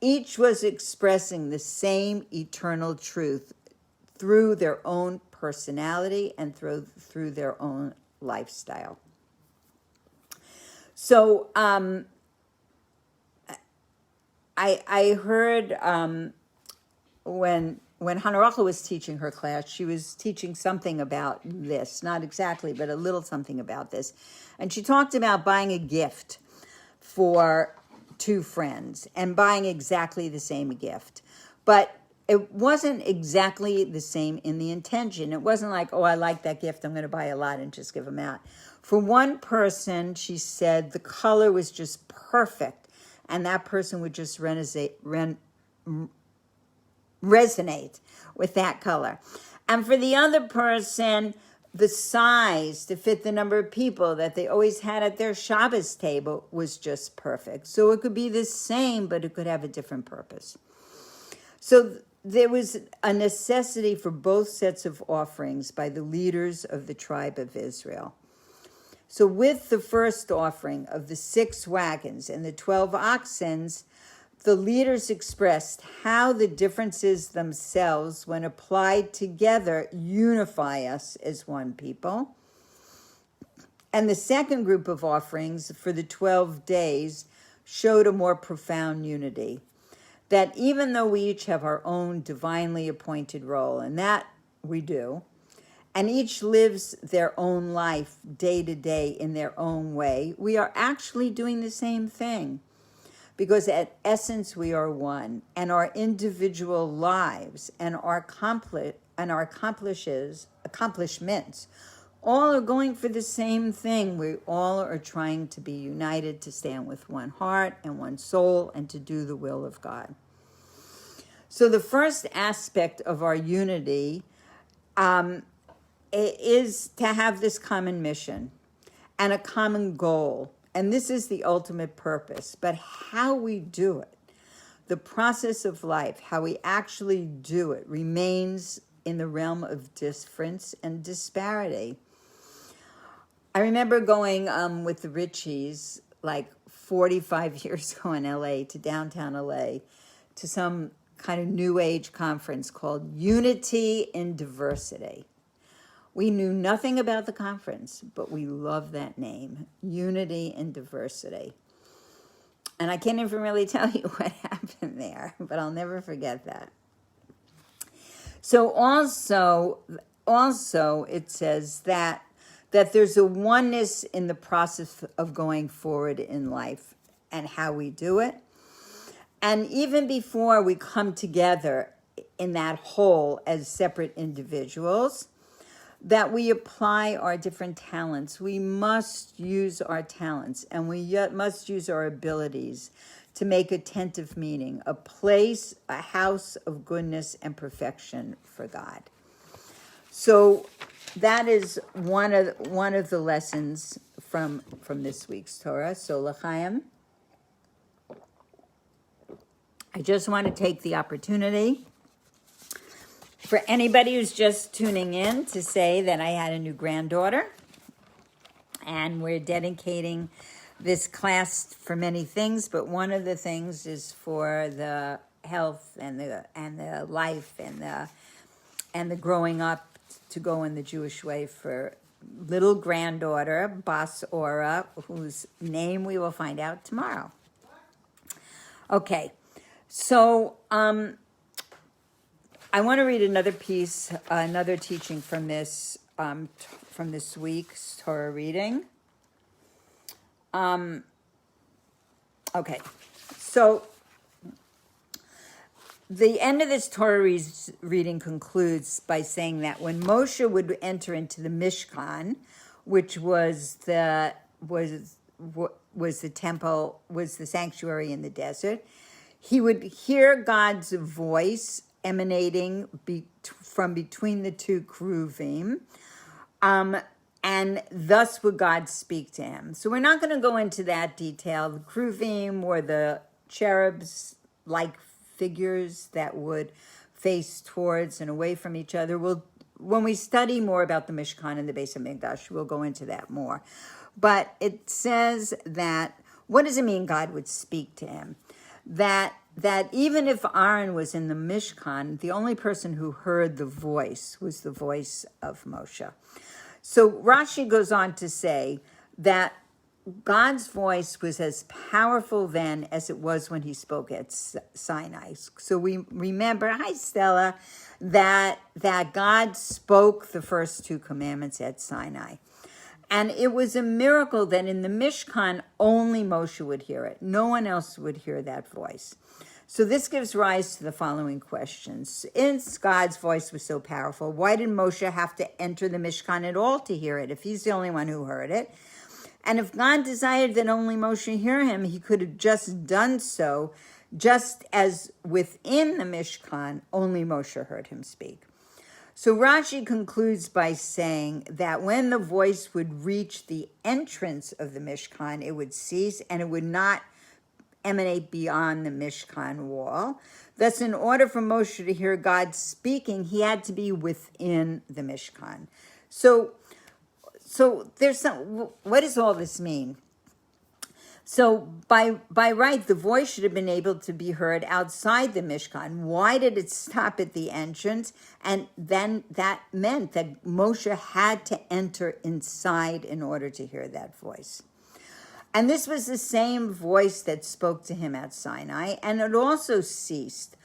Speaker 1: Each was expressing the same eternal truth through their own personality and through their own lifestyle. So I heard when Hannah Rachel was teaching her class, she was teaching something about this, not exactly, but a little something about this. And she talked about buying a gift for two friends and buying exactly the same gift. But it wasn't exactly the same in the intention. It wasn't like, oh, I like that gift, I'm going to buy a lot and just give them out. For one person, she said the color was just perfect, and that person would just resonate with that color. And for the other person, the size to fit the number of people that they always had at their Shabbos table was just perfect. So it could be the same, but it could have a different purpose. So there was a necessity for both sets of offerings by the leaders of the tribe of Israel. So with the first offering of the 6 wagons and the 12 oxen, the leaders expressed how the differences themselves, when applied together, unify us as one people. And the second group of offerings for the 12 days showed a more profound unity. That even though we each have our own divinely appointed role, and that we do, and each lives their own life day to day in their own way, we are actually doing the same thing. Because at essence, we are one, and our individual lives and our accomplishments all are going for the same thing. We all are trying to be united, to stand with one heart and one soul, and to do the will of God. So the first aspect of our unity is to have this common mission and a common goal. And this is the ultimate purpose. But how we do it, the process of life, how we actually do it, remains in the realm of difference and disparity. I remember going with the Richies like 45 years ago in LA, to downtown LA, to some kind of new age conference called Unity in Diversity. We knew nothing about the conference, but we loved that name, Unity in Diversity. And I can't even really tell you what happened there, but I'll never forget that. So also it says that there's a oneness in the process of going forward in life and how we do it. And even before we come together in that whole as separate individuals, that we apply our different talents. We must use our talents, and we must use our abilities to make attentive meaning, a place, a house of goodness and perfection for God. So that is one of the lessons from this week's Torah. So L'chaim, I just want to take the opportunity for anybody who's just tuning in to say that I had a new granddaughter, and we're dedicating this class for many things, but one of the things is for the health and the life and the growing up to go in the Jewish way for little granddaughter Bas Ora, whose name we will find out tomorrow. Okay, so I want to read another piece, another teaching from this week's Torah reading. Okay, so the end of this Torah reading concludes by saying that when Moshe would enter into the Mishkan, which was the temple, was the sanctuary in the desert, he would hear God's voice emanating from between the two keruvim, and thus would God speak to him. So we're not going to go into that detail. The keruvim were the cherubs-like figures that would face towards and away from each other. When we study more about the Mishkan and the Beis HaMikdash, we'll go into that more. But it says that, what does it mean God would speak to him? That even if Aaron was in the Mishkan, the only person who heard the voice was the voice of Moshe. So Rashi goes on to say that God's voice was as powerful then as it was when he spoke at Sinai. So we remember, hi Stella, that God spoke the first two commandments at Sinai. And it was a miracle that in the Mishkan, only Moshe would hear it. No one else would hear that voice. So this gives rise to the following questions. Since God's voice was so powerful, why did Moshe have to enter the Mishkan at all to hear it, if he's the only one who heard it? And if God desired that only Moshe hear him, he could have just done so, just as within the Mishkan, only Moshe heard him speak. So Rashi concludes by saying that when the voice would reach the entrance of the Mishkan, it would cease and it would not emanate beyond the Mishkan wall. Thus, in order for Moshe to hear God speaking, he had to be within the Mishkan. So there's what does all this mean? So by right, the voice should have been able to be heard outside the Mishkan. Why did it stop at the entrance? And then that meant that Moshe had to enter inside in order to hear that voice. And this was the same voice that spoke to him at Sinai, and it also ceased.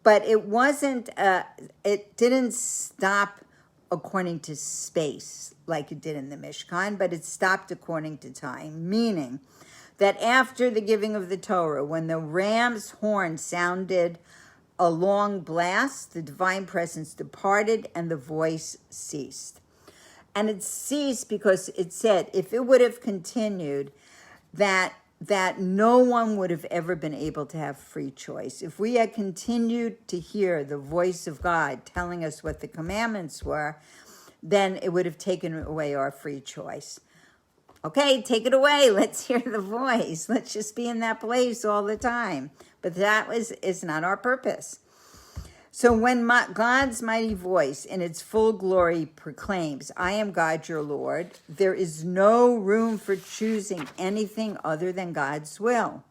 Speaker 1: But it didn't stop according to space like it did in the Mishkan, but it stopped according to time, meaning that after the giving of the Torah, when the ram's horn sounded a long blast, the divine presence departed and the voice ceased. And it ceased because it said, if it would have continued, that no one would have ever been able to have free choice. If we had continued to hear the voice of God telling us what the commandments were, then it would have taken away our free choice. Okay, take it away. Let's hear the voice. Let's just be in that place all the time. But that is not our purpose. So when God's mighty voice in its full glory proclaims, I am God your Lord, there is no room for choosing anything other than God's will.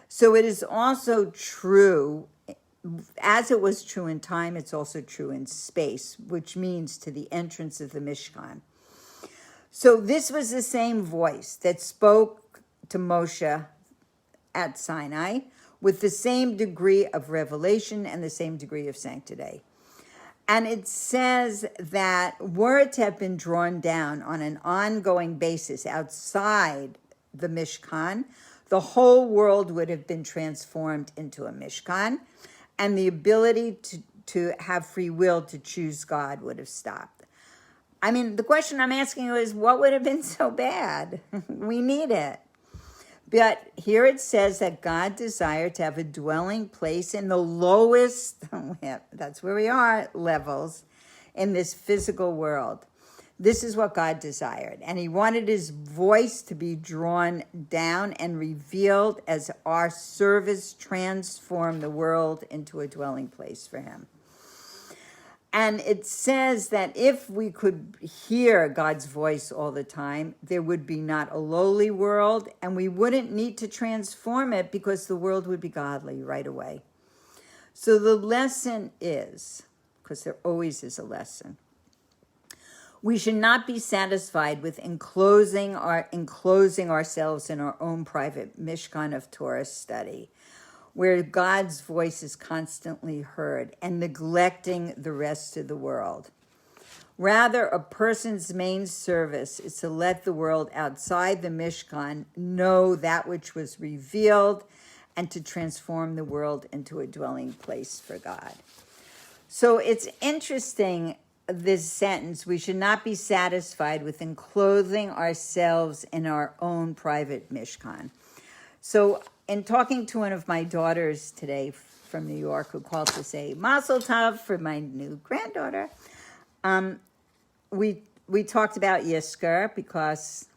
Speaker 1: So it is also true, as it was true in time, it's also true in space, which means to the entrance of the Mishkan. So this was the same voice that spoke to Moshe at Sinai, with the same degree of revelation and the same degree of sanctity. And it says that were it to have been drawn down on an ongoing basis outside the Mishkan, the whole world would have been transformed into a Mishkan, and the ability to have free will to choose God would have stopped. I mean, the question I'm asking you is, what would have been so bad? We need it. But here it says that God desired to have a dwelling place in the lowest, that's where we are, levels in this physical world. This is what God desired. And he wanted his voice to be drawn down and revealed as our service transformed the world into a dwelling place for him. And it says that if we could hear God's voice all the time, there would be not a lowly world, and we wouldn't need to transform it because the world would be godly right away. So the lesson is, because there always is a lesson, we should not be satisfied with enclosing ourselves in our own private Mishkan of Torah study, where God's voice is constantly heard, and neglecting the rest of the world. Rather, a person's main service is to let the world outside the Mishkan know that which was revealed and to transform the world into a dwelling place for God. So it's interesting, this sentence, we should not be satisfied with enclosing ourselves in our own private Mishkan. So in talking to one of my daughters today from New York, who called to say Mazel Tov for my new granddaughter, we talked about Yizkor because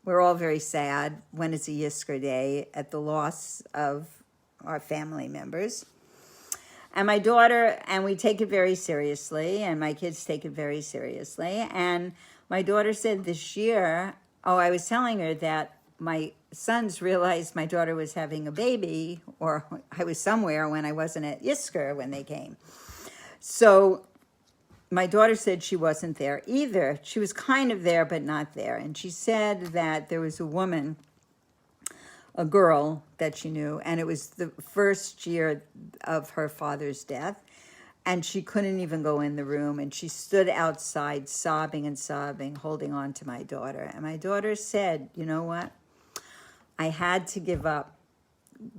Speaker 1: we're all very sad when it's a Yizkor day at the loss of our family members. And my daughter, and we take it very seriously, and my kids take it very seriously. And my daughter said this year, I was telling her that my sons realized my daughter was having a baby, or I was somewhere when I wasn't at Yizkor when they came. So my daughter said she wasn't there either. She was kind of there, but not there. And she said that there was a woman, a girl that she knew, and it was the first year of her father's death, and she couldn't even go in the room, and she stood outside sobbing and sobbing, holding on to my daughter. And my daughter said, you know what? I had to give up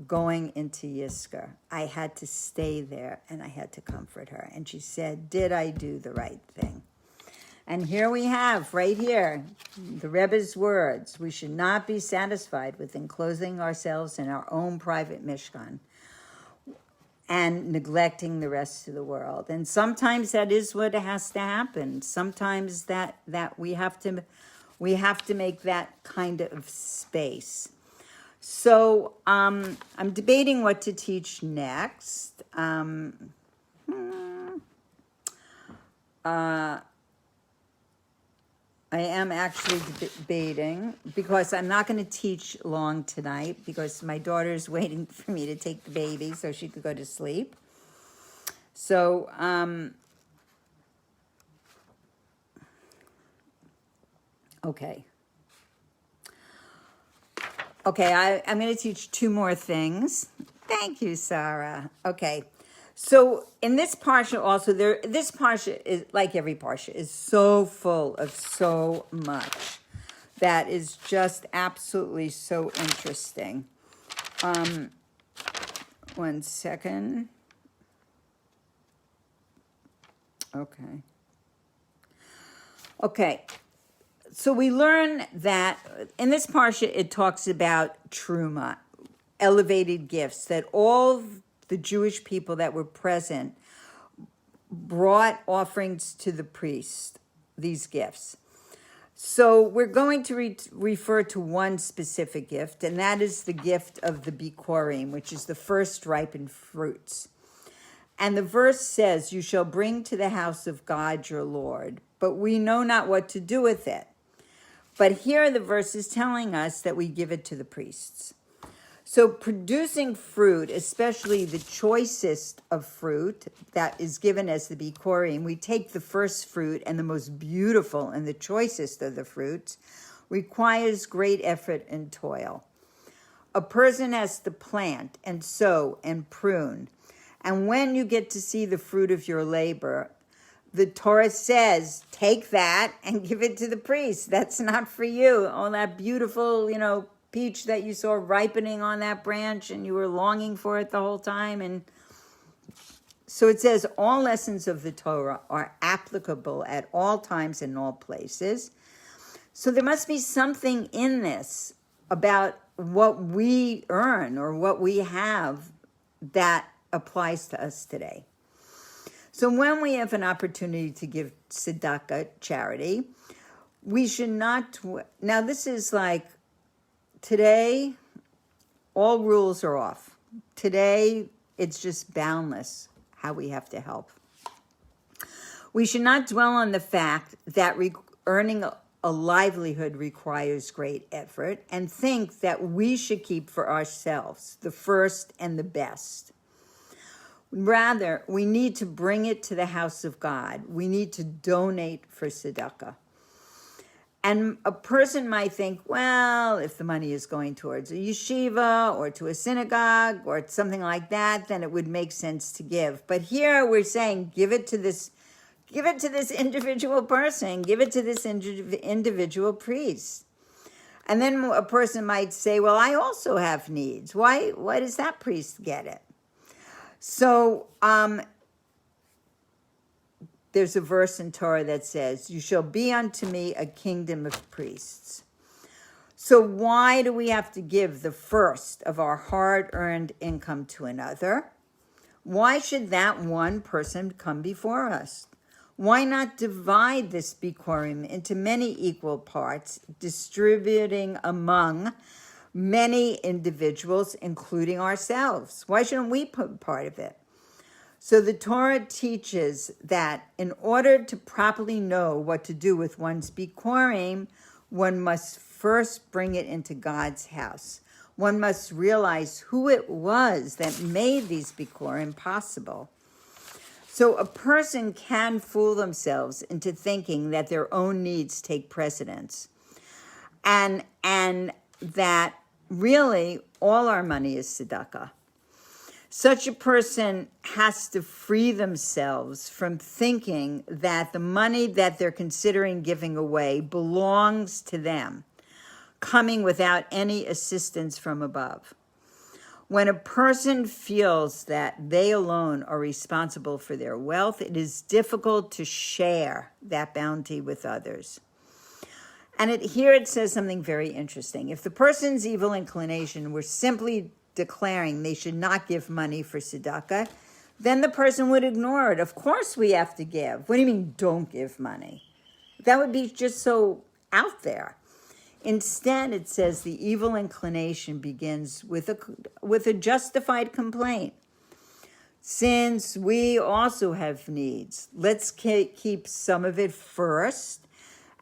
Speaker 1: going into Yizkor. I had to stay there, and I had to comfort her. And she said, did I do the right thing? And here we have, right here, the Rebbe's words. We should not be satisfied with enclosing ourselves in our own private Mishkan and neglecting the rest of the world. And sometimes that is what has to happen. Sometimes that we have to make that kind of space. So I'm debating what to teach next. I am actually debating because I'm not going to teach long tonight because my daughter's waiting for me to take the baby so she could go to sleep. So, okay. I'm going to teach two more things. Thank you, Sarah. Okay. So in this Parsha also, this Parsha is, like every Parsha, is so full of so much that is just absolutely so interesting. 1 second. Okay. So we learn that in this Parsha, it talks about Truma, elevated gifts, that all the Jewish people that were present brought offerings to the priest, these gifts. So we're going to refer to one specific gift, and that is the gift of the Bikurim, which is the first ripened fruits. And the verse says, you shall bring to the house of God your Lord, but we know not what to do with it. But here the verse is telling us that we give it to the priests. So producing fruit, especially the choicest of fruit that is given as the Bikurim, we take the first fruit and the most beautiful and the choicest of the fruits, requires great effort and toil. A person has to plant and sow and prune. And when you get to see the fruit of your labor, the Torah says, take that and give it to the priest. That's not for you. All that beautiful, peach that you saw ripening on that branch and you were longing for it the whole time. And so it says all lessons of the Torah are applicable at all times and all places. So there must be something in this about what we earn or what we have that applies to us today. So when we have an opportunity to give tzedakah, charity, we should not, now this is like, today, all rules are off. Today, it's just boundless how we have to help. We should not dwell on the fact that earning a livelihood requires great effort and think that we should keep for ourselves the first and the best. Rather, we need to bring it to the house of God. We need to donate for tzedakah. And a person might think, well, if the money is going towards a yeshiva or to a synagogue or something like that, then it would make sense to give. But here we're saying, give it to this individual person, give it to this individual priest. And then a person might say, well, I also have needs. Why does that priest get it? So, there's a verse in Torah that says, you shall be unto me a kingdom of priests. So why do we have to give the first of our hard-earned income to another? Why should that one person come before us? Why not divide this Bikurim into many equal parts, distributing among many individuals, including ourselves? Why shouldn't we put part of it? So the Torah teaches that in order to properly know what to do with one's Bikurim, one must first bring it into God's house. One must realize who it was that made these Bikurim possible. So a person can fool themselves into thinking that their own needs take precedence, and that really all our money is tzedakah. Such a person has to free themselves from thinking that the money that they're considering giving away belongs to them, coming without any assistance from above. When a person feels that they alone are responsible for their wealth, it is difficult to share that bounty with others. And here it says something very interesting. If the person's evil inclination were simply declaring they should not give money for tzedakah, then the person would ignore it. Of course we have to give. What do you mean, don't give money? That would be just so out there. Instead, it says the evil inclination begins with a justified complaint. Since we also have needs, let's keep some of it first,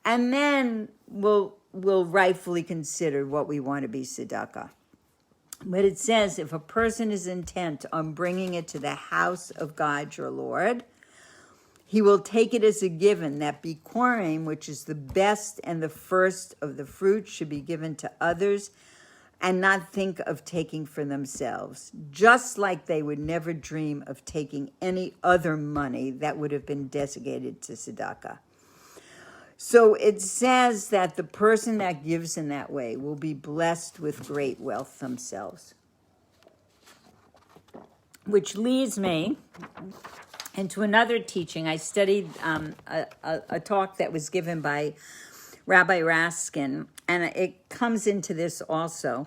Speaker 1: and then we'll rightfully consider what we want to be tzedakah. But it says, if a person is intent on bringing it to the house of God, your Lord, he will take it as a given that Bikurim, which is the best and the first of the fruit, should be given to others and not think of taking for themselves, just like they would never dream of taking any other money that would have been designated to tzedakah. So it says that the person that gives in that way will be blessed with great wealth themselves. Which leads me into another teaching. I studied a talk that was given by Rabbi Raskin, and it comes into this also.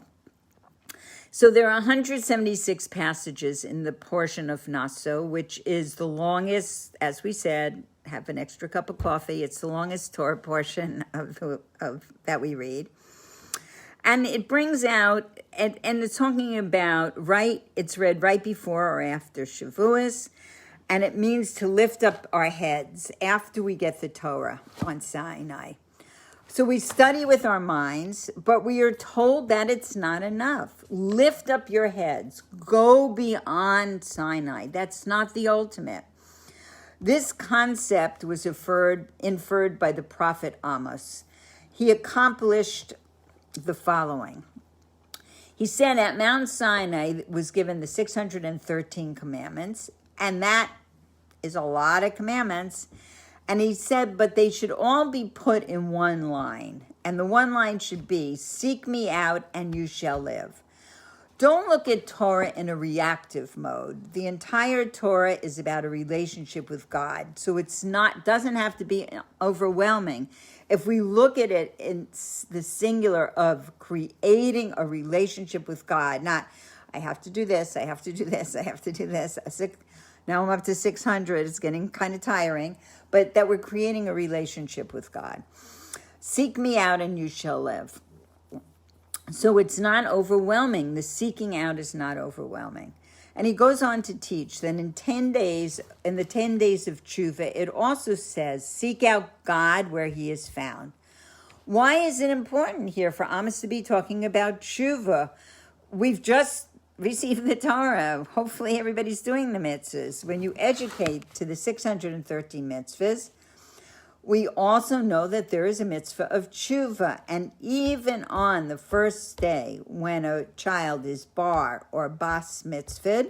Speaker 1: So there are 176 passages in the portion of Naso, which is the longest, as we said, have an extra cup of coffee. It's the longest Torah portion of that we read. And it brings out, and it's talking about, it's read right before or after Shavuos, And it means to lift up our heads after we get the Torah on Sinai. So we study with our minds, but we are told that it's not enough. Lift up your heads. Go beyond Sinai. That's not the ultimate. This concept was inferred by the prophet Amos. He accomplished the following. He said at Mount Sinai was given the 613 commandments, and that is a lot of commandments. And he said, but they should all be put in one line. And the one line should be, seek me out and you shall live. Don't look at Torah in a reactive mode. The entire Torah is about a relationship with God. So doesn't have to be overwhelming. If we look at it in the singular of creating a relationship with God, not, I have to do this, I have to do this, I have to do this. Now I'm up to 600. It's getting kind of tiring, but that we're creating a relationship with God. Seek me out and you shall live. So it's not overwhelming. The seeking out is not overwhelming. And he goes on to teach that in the 10 days of Tshuva, it also says, seek out God where he is found. Why is it important here for Amos to be talking about Tshuva? We've just received the Torah. Hopefully everybody's doing the mitzvahs. When you educate to the 613 mitzvahs, we also know that there is a mitzvah of tshuva. And even on the first day when a child is bar or bas mitzvah,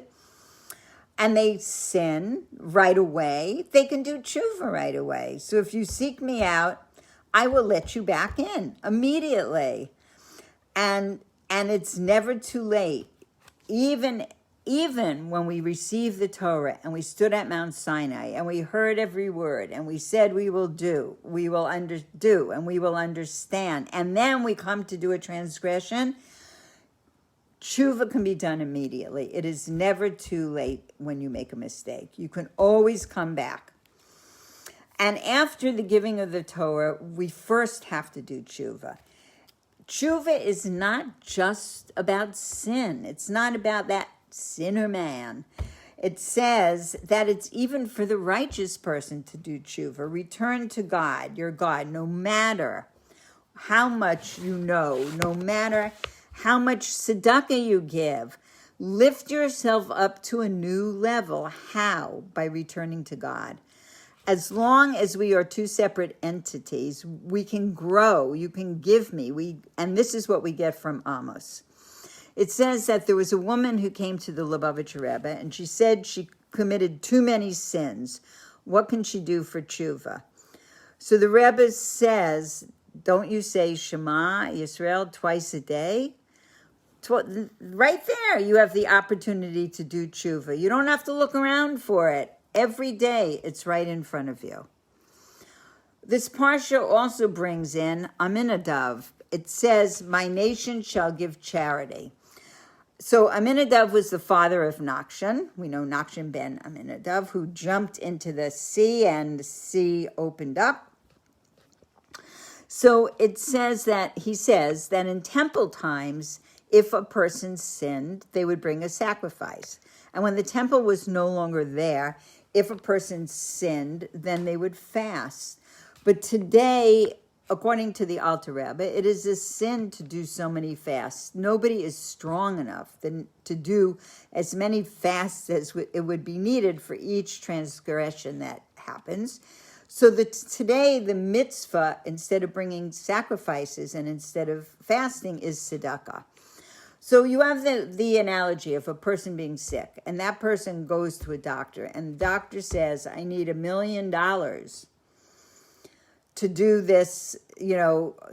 Speaker 1: and they sin right away, they can do tshuva right away. So if you seek me out, I will let you back in immediately. And it's never too late. Even when we received the Torah and we stood at Mount Sinai and we heard every word and we said we will do, we will underdo, and we will understand, and then we come to do a transgression, tshuva can be done immediately. It is never too late when you make a mistake. You can always come back. And after the giving of the Torah, we first have to do tshuva. Tshuva is not just about sin. It's not about that sinner man. It says that it's even for the righteous person to do tshuva. Return to God, your God, no matter how much you know, no matter how much tzedakah you give. Lift yourself up to a new level. How? By returning to God. As long as we are two separate entities, we can grow. You can give me. And this is what we get from Amos. It says that there was a woman who came to the Lubavitcher Rebbe, and she said she committed too many sins. What can she do for tshuva? So the Rebbe says, don't you say Shema Yisrael twice a day? Right there, you have the opportunity to do tshuva. You don't have to look around for it. Every day, it's right in front of you. This Parsha also brings in Aminadav. It says, my nation shall give charity. So Aminadav was the father of Nachshon. We know Nachshon ben Aminadav, who jumped into the sea and the sea opened up. So he says that in temple times, if a person sinned, they would bring a sacrifice. And when the temple was no longer there, if a person sinned, then they would fast. But today, according to the Alter Rebbe, it is a sin to do so many fasts. Nobody is strong enough to do as many fasts as it would be needed for each transgression that happens. So today, the mitzvah, instead of bringing sacrifices and instead of fasting, is tzedakah. So you have the analogy of a person being sick, and that person goes to a doctor, and the doctor says, I need $1 million to do this,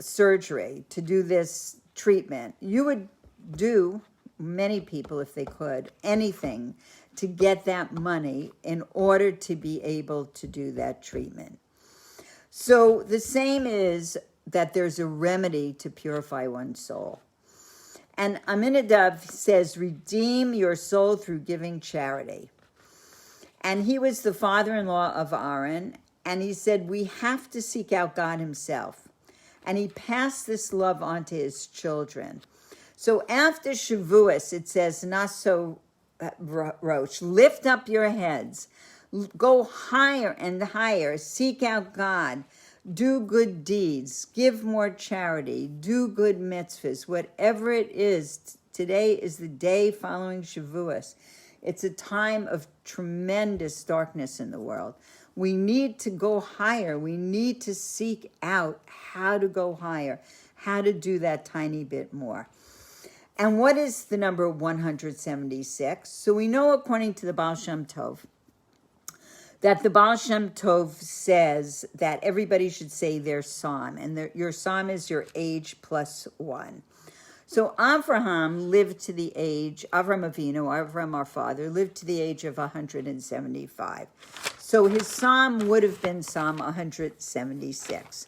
Speaker 1: surgery, to do this treatment. You would do, many people, if they could, anything to get that money in order to be able to do that treatment. So the same is that there's a remedy to purify one's soul. And Aminadav says, redeem your soul through giving charity. And he was the father-in-law of Aaron, and he said, we have to seek out God himself. And he passed this love on to his children. So after Shavuos, it says, Naso Rosh, lift up your heads. Go higher and higher. Seek out God. Do good deeds. Give more charity. Do good mitzvahs. Whatever it is, today is the day following Shavuos. It's a time of tremendous darkness in the world. We need to go higher. We need to seek out how to go higher, how to do that tiny bit more. And what is the number 176? So we know, according to the Baal Shem Tov, that the Baal Shem Tov says that everybody should say their psalm, and your psalm is your age plus one. So Avraham lived to the age, Avram Avinu, Avram our father, lived to the age of 175. So his psalm would have been Psalm 176.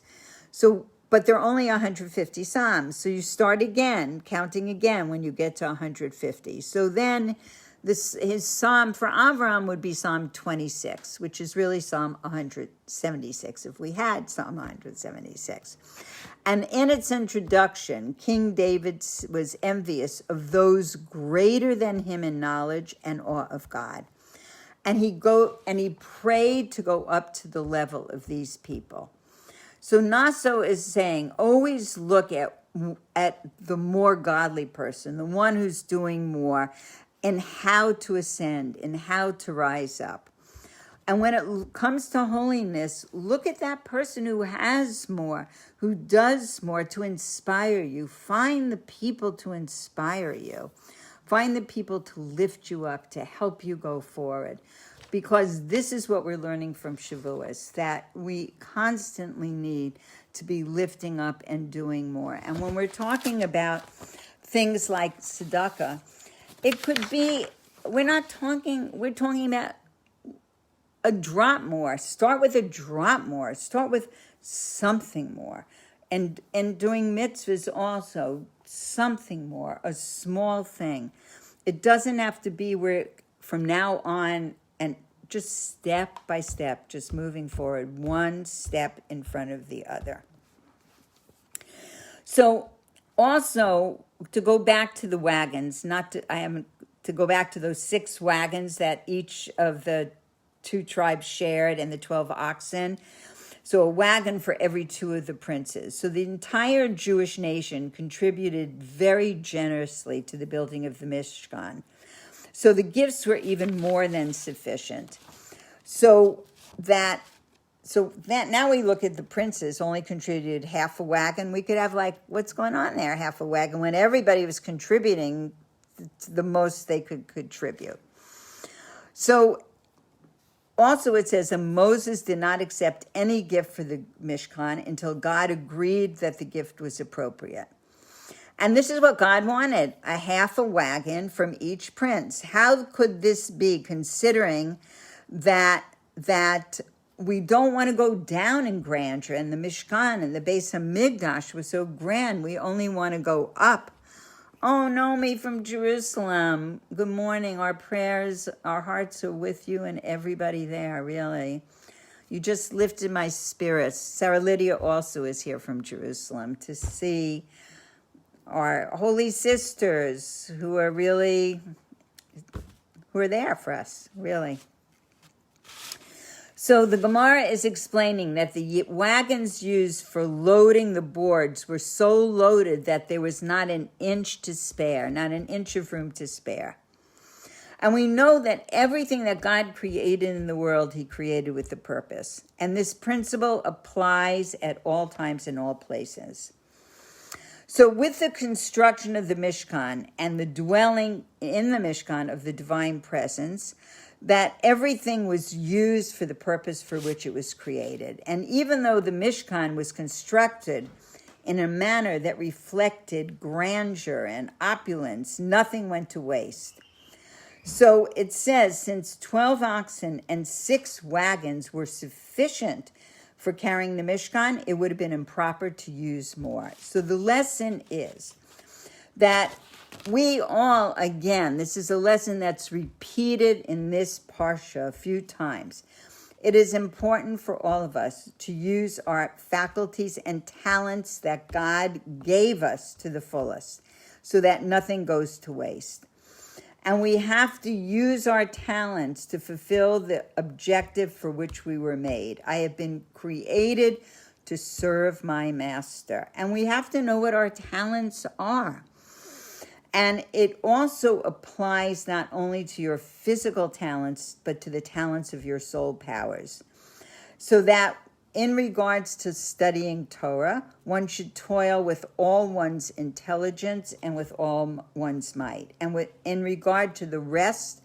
Speaker 1: But there are only 150 psalms. So you start again, counting again when you get to 150. So then his psalm for Avram would be Psalm 26, which is really Psalm 176, if we had Psalm 176. And in its introduction, King David was envious of those greater than him in knowledge and awe of God. And he prayed to go up to the level of these people. So Naso is saying, always look at the more godly person, the one who's doing more, and how to ascend and how to rise up. And when it comes to holiness, look at that person who has more, who does more to inspire you. Find the people to inspire you. Find the people to lift you up, to help you go forward. Because this is what we're learning from Shavuos, that we constantly need to be lifting up and doing more. And when we're talking about things like tzedakah, it could be, we're talking about a drop more. Start with a drop more. Start with something more. And doing mitzvahs also, something more, a small thing. It doesn't have to be where from now on, and just step by step, just moving forward, one step in front of the other. So also, to go back to the wagons, to go back to those 6 wagons that each of the 2 tribes shared and the 12 oxen. So a wagon for every 2 of the princes. So the entire Jewish nation contributed very generously to the building of the Mishkan. So the gifts were even more than sufficient. So that now we look at the princes only contributed half a wagon. We could have what's going on there, half a wagon, when everybody was contributing the most they could contribute. So also it says that Moses did not accept any gift for the Mishkan until God agreed that the gift was appropriate. And this is what God wanted, a half a wagon from each prince. How could this be, considering that we don't want to go down in grandeur, and the Mishkan and the Beis HaMikdash was so grand, we only want to go up. Oh, Nomi from Jerusalem. Good morning. Our prayers, our hearts are with you and everybody there, really. You just lifted my spirits. Sarah Lydia also is here from Jerusalem to see our holy sisters who are there for us, really. So the Gemara is explaining that the wagons used for loading the boards were so loaded that there was not an inch to spare, not an inch of room to spare. And we know that everything that God created in the world, he created with a purpose. And this principle applies at all times in all places. So with the construction of the Mishkan and the dwelling in the Mishkan of the divine presence, that everything was used for the purpose for which it was created. And even though the Mishkan was constructed in a manner that reflected grandeur and opulence, nothing went to waste. So it says, since 12 oxen and 6 wagons were sufficient for carrying the Mishkan, it would have been improper to use more. So the lesson is that we all, again, this is a lesson that's repeated in this Parsha a few times. It is important for all of us to use our faculties and talents that God gave us to the fullest so that nothing goes to waste. And we have to use our talents to fulfill the objective for which we were made. I have been created to serve my master. And we have to know what our talents are. And it also applies not only to your physical talents, but to the talents of your soul powers. So that in regards to studying Torah, one should toil with all one's intelligence and with all one's might. And in regard to the rest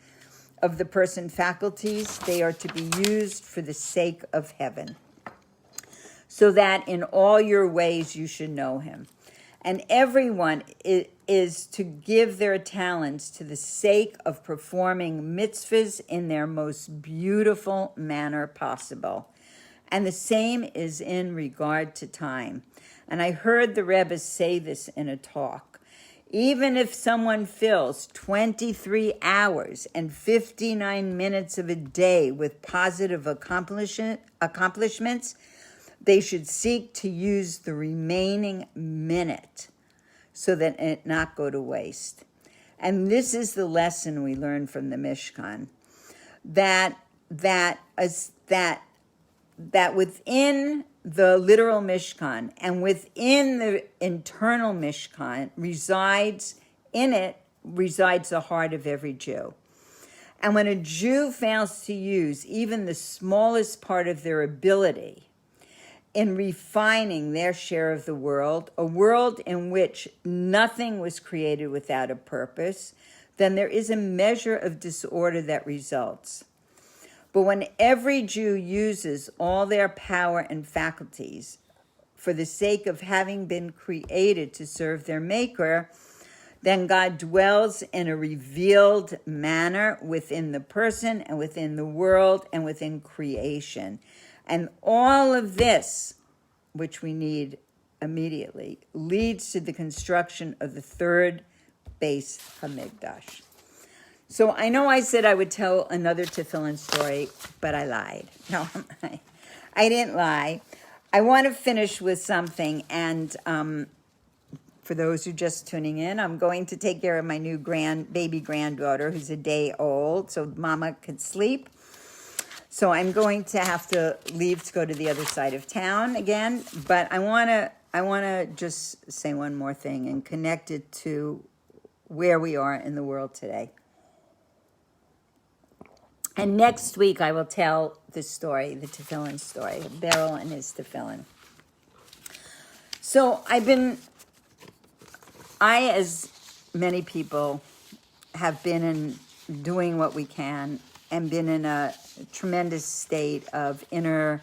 Speaker 1: of the person faculties, they are to be used for the sake of heaven, so that in all your ways you should know him. And everyone is to give their talents to the sake of performing mitzvahs in their most beautiful manner possible. And the same is in regard to time. And I heard the Rebbe say this in a talk. Even if someone fills 23 hours and 59 minutes of a day with positive accomplishments, they should seek to use the remaining minute so that it not go to waste. And this is the lesson we learn from the Mishkan, that within the literal Mishkan and within the internal Mishkan resides the heart of every Jew. And when a Jew fails to use even the smallest part of their ability in refining their share of the world, a world in which nothing was created without a purpose, then there is a measure of disorder that results. But when every Jew uses all their power and faculties for the sake of having been created to serve their Maker, then God dwells in a revealed manner within the person and within the world and within creation. And all of this, which we need immediately, leads to the construction of the third Beis Hamikdash. So I know I said I would tell another tefillin story, but I lied. No, I didn't lie. I want to finish with something, and for those who are just tuning in, I'm going to take care of my new baby granddaughter who's a day old, so Mama could sleep. So I'm going to have to leave to go to the other side of town again, but I want to just say one more thing and connect it to where we are in the world today. And next week I will tell this story, the tefillin story, Beryl and his tefillin. So I, as many people, have been in doing what we can and been in a tremendous state of inner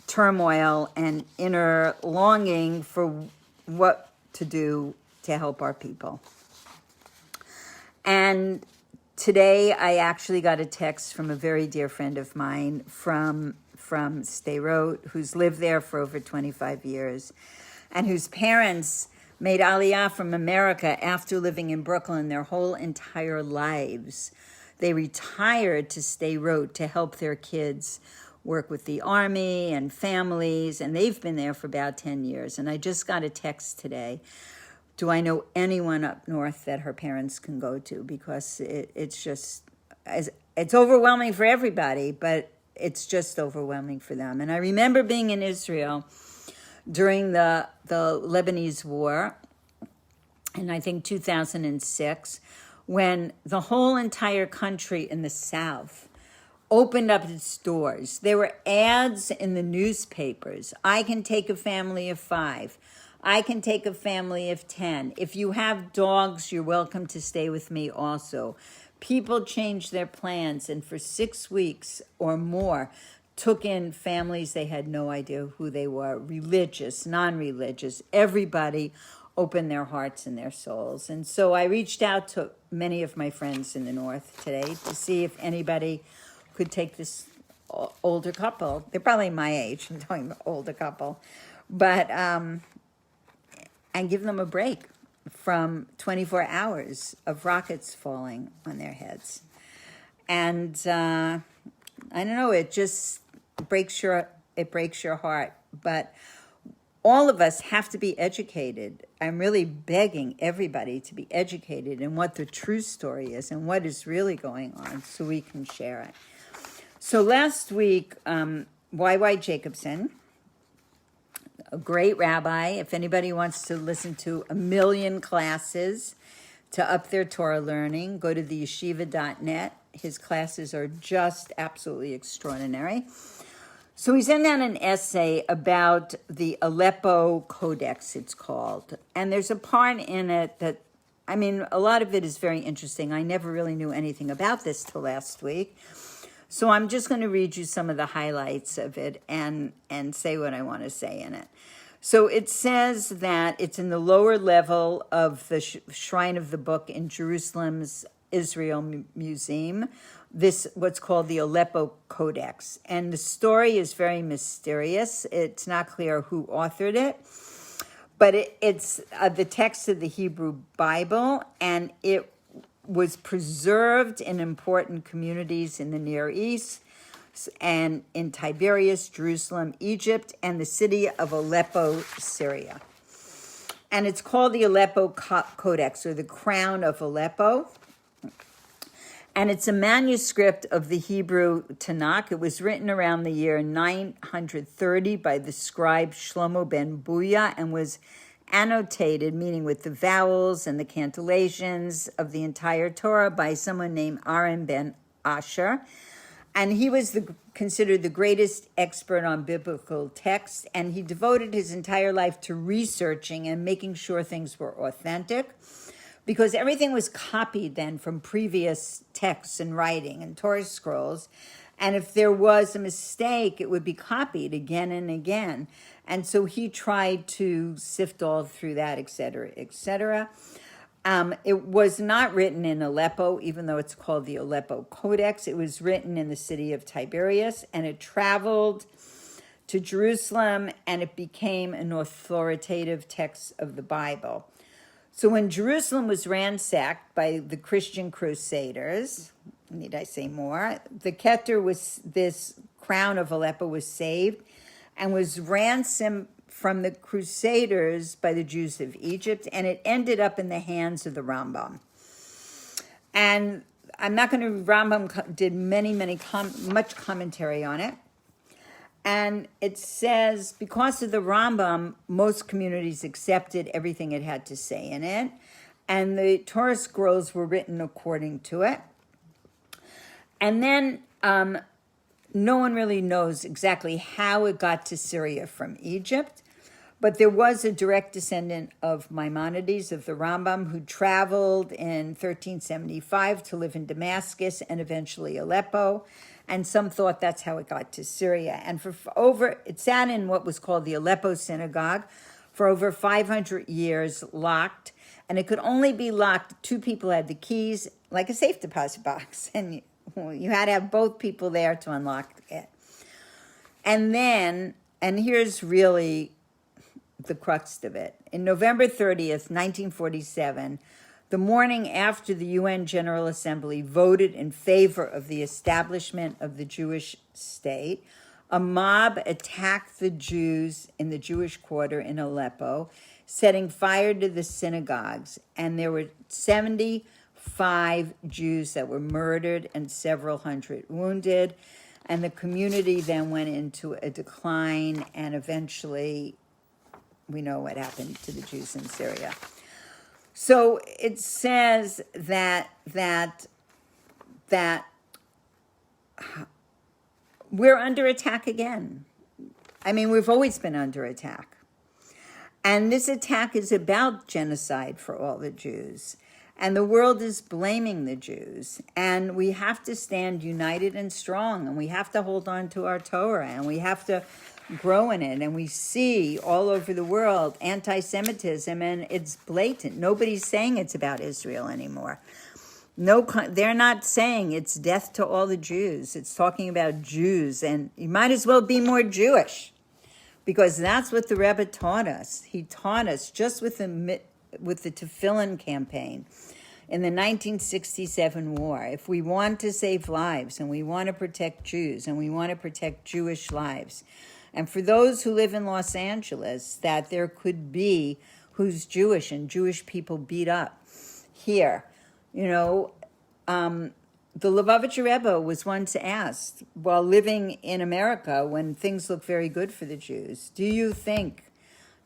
Speaker 1: turmoil and inner longing for what to do to help our people. And today I actually got a text from a very dear friend of mine from Sderot, who's lived there for over 25 years, and whose parents made Aliyah from America after living in Brooklyn their whole entire lives. They retired to Sderot to help their kids work with the army and families, and they've been there for about 10 years. And I just got a text today. Do I know anyone up north that her parents can go to? Because it's overwhelming for everybody, but it's just overwhelming for them. And I remember being in Israel during the Lebanese war in, I think, 2006, when the whole entire country in the South opened up its doors. There were ads in the newspapers. I can take a family of 5. I can take a family of 10. If you have dogs, you're welcome to stay with me also. People changed their plans, and for 6 weeks or more, took in families they had no idea who they were, religious, non-religious. Everybody opened their hearts and their souls. And so I reached out to many of my friends in the North today to see if anybody could take this older couple. They're probably my age, I'm talking about older couple. But, and give them a break from 24 hours of rockets falling on their heads. And I don't know, it just breaks your heart. But all of us have to be educated I'm really begging everybody to be educated in what the true story is and what is really going on so we can share it. So last week, Y.Y. Jacobson, a great rabbi, if anybody wants to listen to 1,000,000 classes to up their Torah learning, go to theyeshiva.net. His classes are just absolutely extraordinary. So he sent out an essay about the Aleppo Codex, it's called. And there's a part in it that, I mean, a lot of it is very interesting. I never really knew anything about this till last week. So I'm just going to read you some of the highlights of it and say what I want to say in it. So it says that it's in the lower level of the Shrine of the Book in Jerusalem's Israel Museum, this what's called the Aleppo Codex. And the story is very mysterious. It's not clear who authored it, but it's the text of the Hebrew Bible, and it was preserved in important communities in the Near East and in Tiberias, Jerusalem, Egypt, and the city of Aleppo, Syria. And it's called the Aleppo Codex, or the Crown of Aleppo. And it's a manuscript of the Hebrew Tanakh. It was written around the year 930 by the scribe Shlomo ben Buya and was annotated, meaning with the vowels and the cantillations of the entire Torah, by someone named Aaron ben Asher. And he was considered the greatest expert on biblical texts, and he devoted his entire life to researching and making sure things were authentic, because everything was copied then from previous texts and writing and Torah scrolls. And if there was a mistake, it would be copied again and again. And so he tried to sift all through that, et cetera, et cetera. It was not written in Aleppo, even though it's called the Aleppo Codex. It was written in the city of Tiberias, and it traveled to Jerusalem, and it became an authoritative text of the Bible. So when Jerusalem was ransacked by the Christian crusaders, need I say more, the Keter was, this crown of Aleppo was saved and was ransomed from the crusaders by the Jews of Egypt, and it ended up in the hands of the Rambam. And I'm not going to, Rambam did much commentary on it. And it says, because of the Rambam, most communities accepted everything it had to say in it, and the Torah scrolls were written according to it. And then no one really knows exactly how it got to Syria from Egypt, but there was a direct descendant of Maimonides, of the Rambam, who traveled in 1375 to live in Damascus and eventually Aleppo. And some thought that's how it got to Syria. And it sat in what was called the Aleppo Synagogue for over 500 years, locked. And it could only be locked. 2 people had the keys, like a safe deposit box. And you had to have both people there to unlock it. And then, and here's really the crux of it. In November 30th, 1947, the morning after the UN General Assembly voted in favor of the establishment of the Jewish state, a mob attacked the Jews in the Jewish quarter in Aleppo, setting fire to the synagogues. And there were 75 Jews that were murdered and several hundred wounded. And the community then went into a decline, and eventually we know what happened to the Jews in Syria. So it says that we're under attack again. I mean, we've always been under attack. And this attack is about genocide for all the Jews. And the world is blaming the Jews. And we have to stand united and strong. And we have to hold on to our Torah. And we have to grow in it. And we see all over the world anti-Semitism, and it's blatant. Nobody's saying it's about Israel anymore. They're not saying it's death to all the Jews. It's talking about Jews, and you might as well be more Jewish, because that's what the Rebbe taught us. He taught us just with the Tefillin campaign in the 1967 war. If we want to save lives, and we want to protect Jews, and we want to protect Jewish lives, and for those who live in Los Angeles, that there could be who's Jewish and Jewish people beat up here. You know, the Lubavitcher Rebbe was once asked, while living in America when things look very good for the Jews, do you think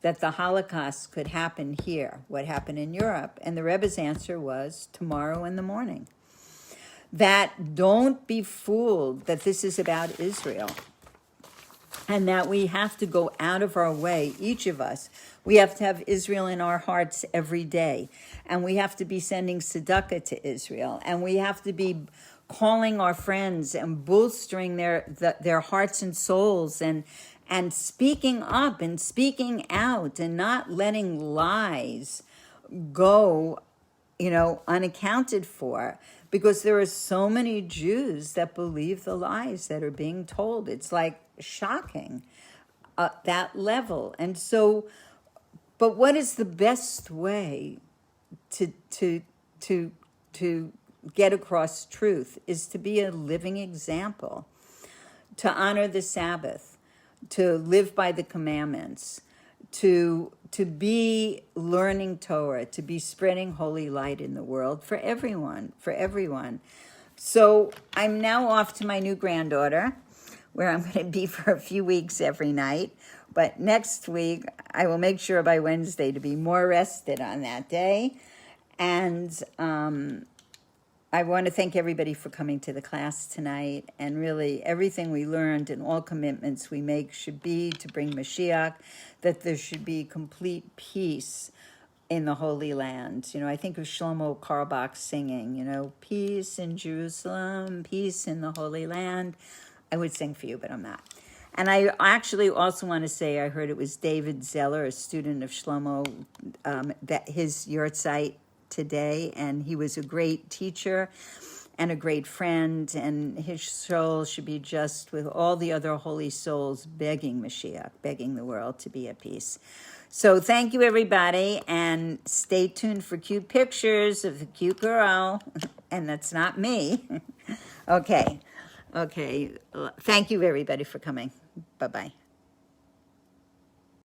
Speaker 1: that the Holocaust could happen here, what happened in Europe? And the Rebbe's answer was, tomorrow in the morning. That don't be fooled that this is about Israel. And that we have to go out of our way, each of us. We have to have Israel in our hearts every day. And we have to be sending tzedakah to Israel. And we have to be calling our friends and bolstering their hearts and souls and speaking up and speaking out and not letting lies go, unaccounted for. Because there are so many Jews that believe the lies that are being told. It's like shocking, that level. And so, but what is the best way to get across truth is to be a living example, to honor the Sabbath, to live by the commandments, to be learning Torah, to be spreading holy light in the world for everyone. So I'm now off to my new granddaughter, where I'm going to be for a few weeks every night. But next week, I will make sure by Wednesday to be more rested on that day. And I want to thank everybody for coming to the class tonight. And really, everything we learned and all commitments we make should be to bring Mashiach, that there should be complete peace in the Holy Land. I think of Shlomo Carlebach singing, peace in Jerusalem, peace in the Holy Land. I would sing for you, but I'm not. And I actually also want to say, I heard it was David Zeller, a student of Shlomo, that his yahrzeit today, and he was a great teacher and a great friend, and his soul should be just with all the other holy souls begging Mashiach, begging the world to be at peace. So thank you, everybody, and stay tuned for cute pictures of the cute girl, and that's not me. Okay. Thank you, everybody, for coming. Bye-bye.